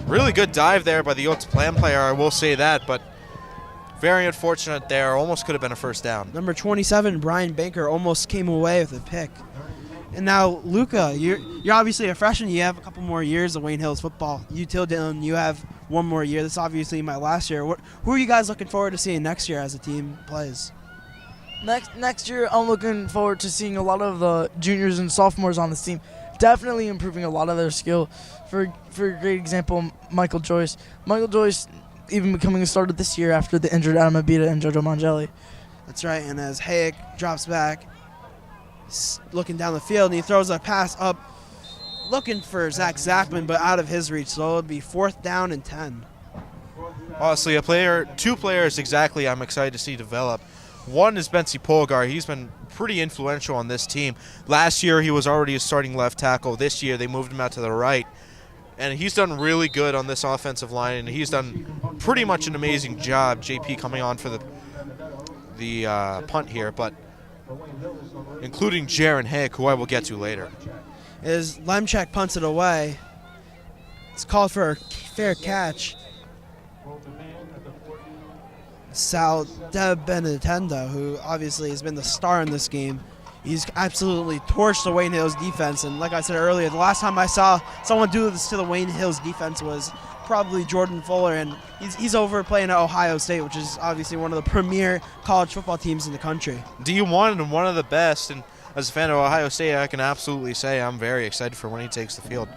really good dive there by the Old Tappan player, I will say that, but very unfortunate there, almost could have been a first down. Number 27, Brian Banker, almost came away with a pick. And now, Luca, you're obviously a freshman. You have a couple more years of Wayne Hills football. You, Dylan, you have one more year. This is obviously my last year. Who are you guys looking forward to seeing next year as the team plays? Next year, I'm looking forward to seeing a lot of the juniors and sophomores on this team. Definitely improving a lot of their skill. For a great example, Michael Joyce. Michael Joyce even becoming a starter this year after the injured Adam Abita and Jojo Mangelli. That's right. And as Haig drops back, looking down the field, and he throws a pass up, looking for Zach Zachman, but out of his reach. So it'll be 4th down and 10. Honestly, two players exactly I'm excited to see develop. One is Bensi Polgar. He's been pretty influential on this team. Last year, he was already a starting left tackle. This year, they moved him out to the right. And he's done really good on this offensive line, and he's done pretty much an amazing job, JP coming on for the punt here, but including Jaron Haig, who I will get to later. As Lemchek punts it away, it's called for a fair catch. Sal De Benedetto, who obviously has been the star in this game, he's absolutely torched the Wayne Hills defense. And like I said earlier, the last time I saw someone do this to the Wayne Hills defense was probably Jordan Fuller, and he's over playing at Ohio State, which is obviously one of the premier college football teams in the country. D1 and one of the best, and as a fan of Ohio State, I can absolutely say I'm very excited for when he takes the field.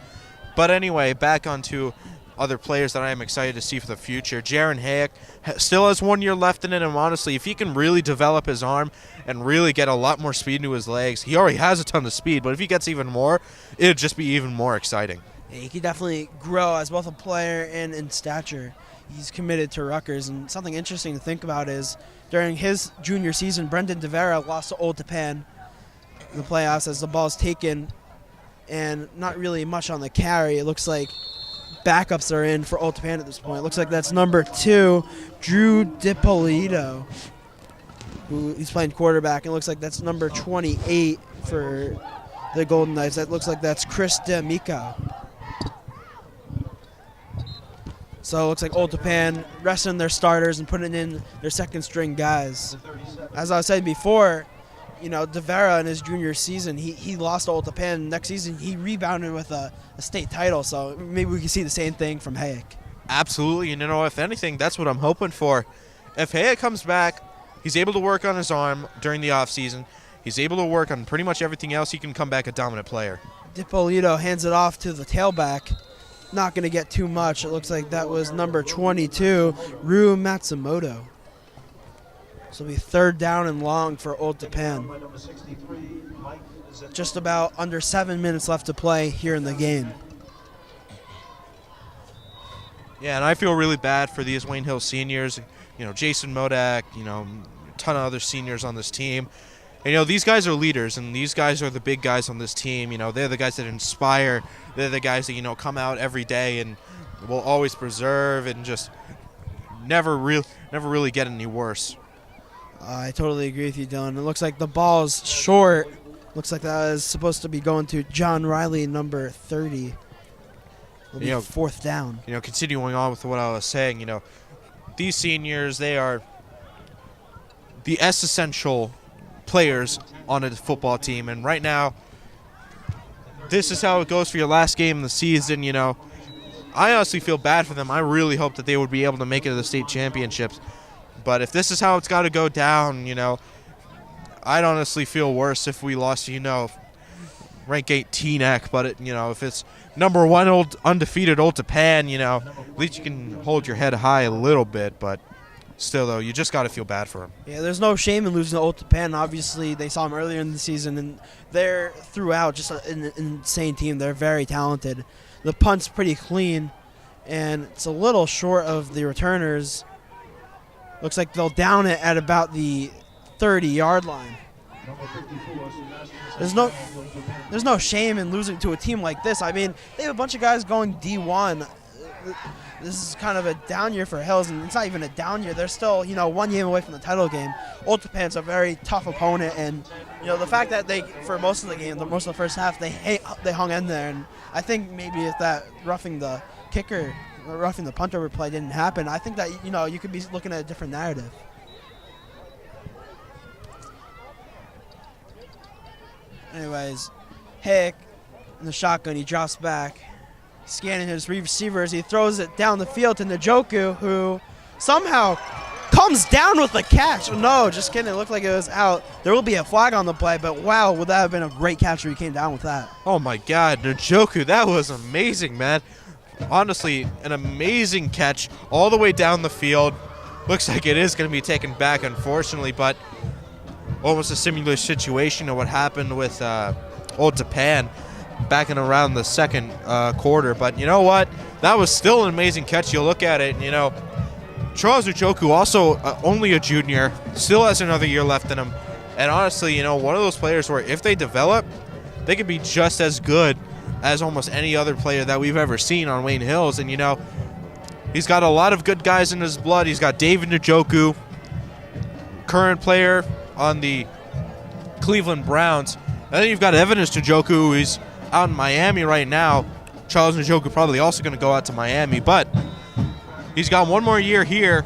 But anyway, back onto other players that I am excited to see for the future. Jaron Haig still has 1 year left in it, and honestly, if he can really develop his arm and really get a lot more speed into his legs, he already has a ton of speed, but if he gets even more, it'd just be even more exciting. He could definitely grow as both a player and in stature. He's committed to Rutgers, and something interesting to think about is during his junior season, Brendan DeVera lost to Old Tappan in the playoffs as the ball's taken and not really much on the carry. It looks like backups are in for Old Tappan at this point. It looks like that's number 2, Drew DiPolito, who he's playing quarterback. It looks like that's number 28 for the Golden Knights. That looks like that's Chris D'Amico. So it looks like Old Tappan resting their starters and putting in their second-string guys. As I was saying before, DeVera in his junior season, he lost to Old Tappan. Next season, he rebounded with a state title. So maybe we can see the same thing from Hayek. Absolutely, and if anything, that's what I'm hoping for. If Hayek comes back, he's able to work on his arm during the offseason. He's able to work on pretty much everything else. He can come back a dominant player. DiPolito hands it off to the tailback. Not going to get too much. It looks like that was number 22, Ryu Matsumoto. So it'll be 3rd down and long for Old Tappan. Just about under 7 minutes left to play here in the game. Yeah, and I feel really bad for these Wayne Hill seniors. Jason Modak, a ton of other seniors on this team. And, these guys are leaders, and these guys are the big guys on this team. They're the guys that inspire. They're the guys that, come out every day and will always preserve and just never really get any worse. I totally agree with you, Dylan. It looks like the ball's short. Looks like that is supposed to be going to John Riley, number 30. It'll be 4th down. Continuing on with what I was saying, these seniors, they are the essential players on a football team, and right now this is how it goes for your last game of the season. I honestly feel bad for them. I really hope that they would be able to make it to the state championships, but if this is how it's got to go down, I'd honestly feel worse if we lost rank 8 Teaneck, but if it's number 1 undefeated Old Tappan, at least you can hold your head high a little bit. But still, though, you just got to feel bad for him. Yeah, there's no shame in losing to Old Tappan. Obviously, they saw him earlier in the season, and they're throughout just an insane team. They're very talented. The punt's pretty clean, and it's a little short of the returners. Looks like they'll down it at about the 30-yard line. There's no shame in losing to a team like this. I mean, they have a bunch of guys going D1. This is kind of a down year for Hills, and it's not even a down year. They're still, 1 game away from the title game. Old Tappan's a very tough opponent, and the fact that they, for most of the game, most of the first half, they hung in there. And I think maybe if that roughing the kicker, or roughing the punter play didn't happen, I think that you could be looking at a different narrative. Anyways, Hick in the shotgun, he drops back, scanning his receivers. He throws it down the field to Njoku, who somehow comes down with the catch. No, just kidding. It looked like it was out. There will be a flag on the play, but wow, would that have been a great catch if he came down with that. Oh, my God. Njoku, that was amazing, man. Honestly, an amazing catch all the way down the field. Looks like it is going to be taken back, unfortunately, but almost a similar situation to what happened with Old Tappan back in around the second quarter. But you know what? That was still an amazing catch. You look at it, and, Charles Njoku, also only a junior, still has another year left in him. And honestly, one of those players where if they develop, they could be just as good as almost any other player that we've ever seen on Wayne Hills. And, he's got a lot of good guys in his blood. He's got David Njoku, current player on the Cleveland Browns. And then you've got Evan Njoku, who's out in Miami right now. Charles Njoku probably also going to go out to Miami, but he's got 1 more year here,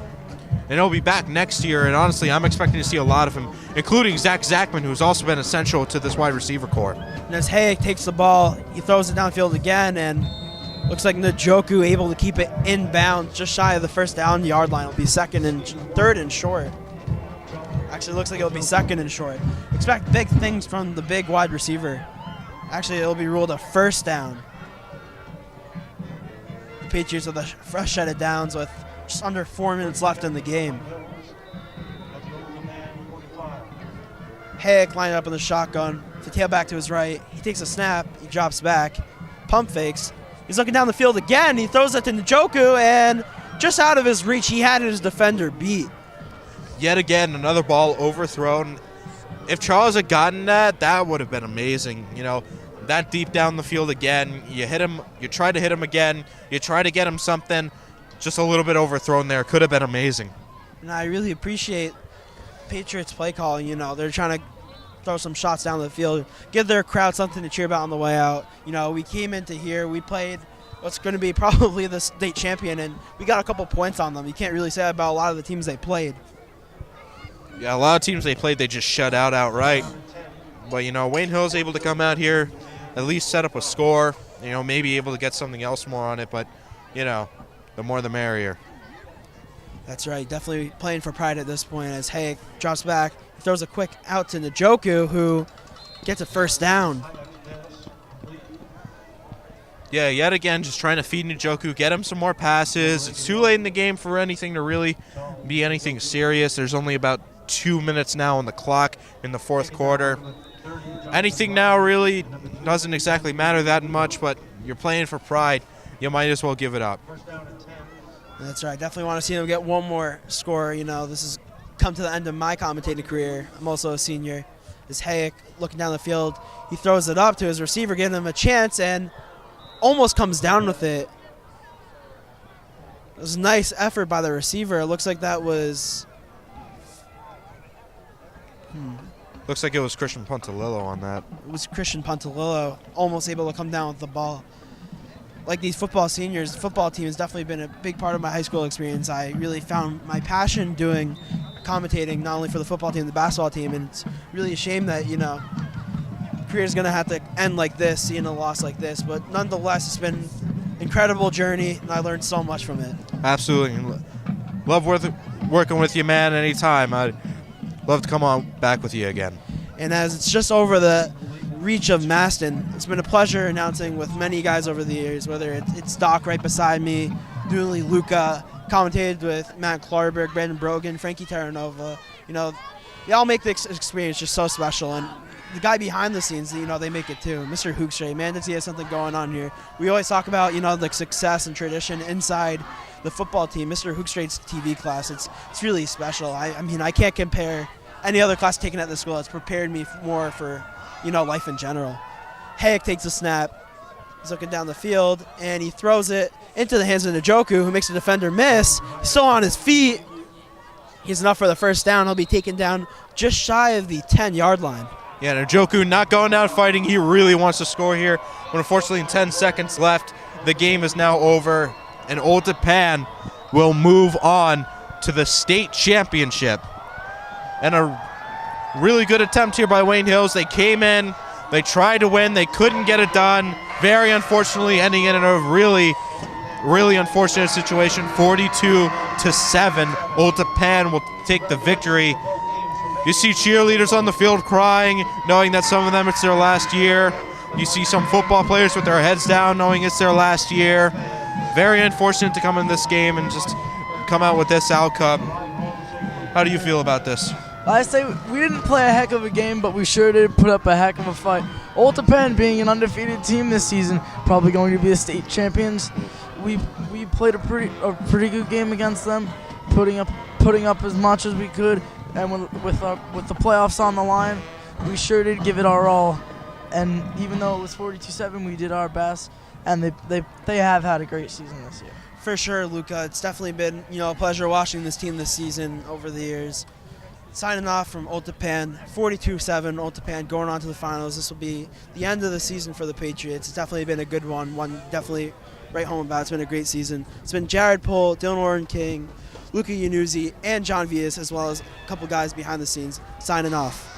and he'll be back next year. And honestly, I'm expecting to see a lot of him, including Zach Zachman, who's also been essential to this wide receiver corps. And as Hayek takes the ball, he throws it downfield again, and looks like Njoku able to keep it inbound just shy of the 1st down yard line. It'll be 3rd and short. Actually, looks like it'll be 2nd and short. Expect big things from the big wide receiver. Actually, it'll be ruled a 1st down. The Patriots with a fresh set of downs with just under 4 minutes left in the game. Hayek lined up in the shotgun. The tailback to his right. He takes a snap. He drops back. Pump fakes. He's looking down the field again. He throws it to Njoku, and just out of his reach, he had his defender beat. Yet again, another ball overthrown. If Charles had gotten that, that would have been amazing. You know, that deep down the field again. You hit him. You try to hit him again. You try to get him something. Just a little bit overthrown there. Could have been amazing. And I really appreciate Patriots play calling. You know, they're trying to throw some shots down the field, give their crowd something to cheer about on the way out. You know, we came into here, we played what's going to be probably the state champion, and we got a couple points on them. You can't really say that about a lot of the teams they played. Yeah, a lot of teams they played, they just shut out outright. But, you know, Wayne Hill's able to come out here, at least set up a score, you know, maybe able to get something else more on it. But, you know, the more the merrier. That's right. Definitely playing for pride at this point as Hayek drops back, throws a quick out to Njoku, who gets a first down. Yeah, yet again, just trying to feed Njoku, get him some more passes. It's too late in the game for anything to really be anything serious. There's only about 2 minutes now on the clock in the fourth quarter. Anything now really doesn't exactly matter that much, but you're playing for pride. You might as well give it up. That's right. Definitely want to see him get one more score. You know, this has come to the end of my commentating career. I'm also a senior. This Hayek looking down the field. He throws it up to his receiver, giving him a chance, and almost comes down with it. It was a nice effort by the receiver. It looks like that was... Looks like it was Christian Pontalillo on that. It was Christian Pontalillo, almost able to come down with the ball. Like these football seniors, the football team has definitely been a big part of my high school experience. I really found my passion doing commentating, not only for the football team, the basketball team, and it's really a shame that, you know, career is going to have to end like this, seeing a loss like this. But nonetheless, it's been an incredible journey, and I learned so much from it. Absolutely. Love working with you, man, anytime. I'd love to come on back with you again. And as it's just over the reach of Maston, it's been a pleasure announcing with many guys over the years, whether it's Doc right beside me, Dooley, Luca, commentated with Matt Klarberg, Brandon Brogan, Frankie Terranova. You know, they all make the experience just so special. And the guy behind the scenes, you know, they make it too. Mr. Hoekstra, man, does he have something going on here? We always talk about, you know, the success and tradition inside the football team. Mr. Hoekstra's TV class, it's really special. I mean, I can't compare any other class taken at the school. It's prepared me more for, you know, life in general. Hayek takes a snap. He's looking down the field, and he throws it into the hands of Njoku, who makes the defender miss. He's still on his feet. He's enough for the first down. He'll be taken down just shy of the 10-yard line. Yeah, Njoku not going out fighting. He really wants to score here. But unfortunately, 10 seconds left. The game is now over, and Old Tappan will move on to the state championship. And a really good attempt here by Wayne Hills. They came in, they tried to win, they couldn't get it done. Very unfortunately ending in a really, really unfortunate situation. 42-7. Old Tappan will take the victory. You see cheerleaders on the field crying, knowing that some of them it's their last year. You see some football players with their heads down, knowing it's their last year. Very unfortunate to come in this game and just come out with this outcome. How do you feel about this? I say we didn't play a heck of a game, but we sure did put up a heck of a fight. Old Tappan, being an undefeated team this season, probably going to be the state champions. We played a pretty good game against them, putting up as much as we could, and with the playoffs on the line, we sure did give it our all. And even though it was 42-7, we did our best, and they have had a great season this year. For sure, Luca. It's definitely been, you know, a pleasure watching this team this season over the years. Signing off from Old Tappan, 42-7, Old Tappan going on to the finals. This will be the end of the season for the Patriots. It's definitely been a good one definitely right home about. It's been a great season. It's been Jared Pohl, Dylan Oren King, Luca Yannuzzi, and John Vittas, as well as a couple guys behind the scenes, signing off.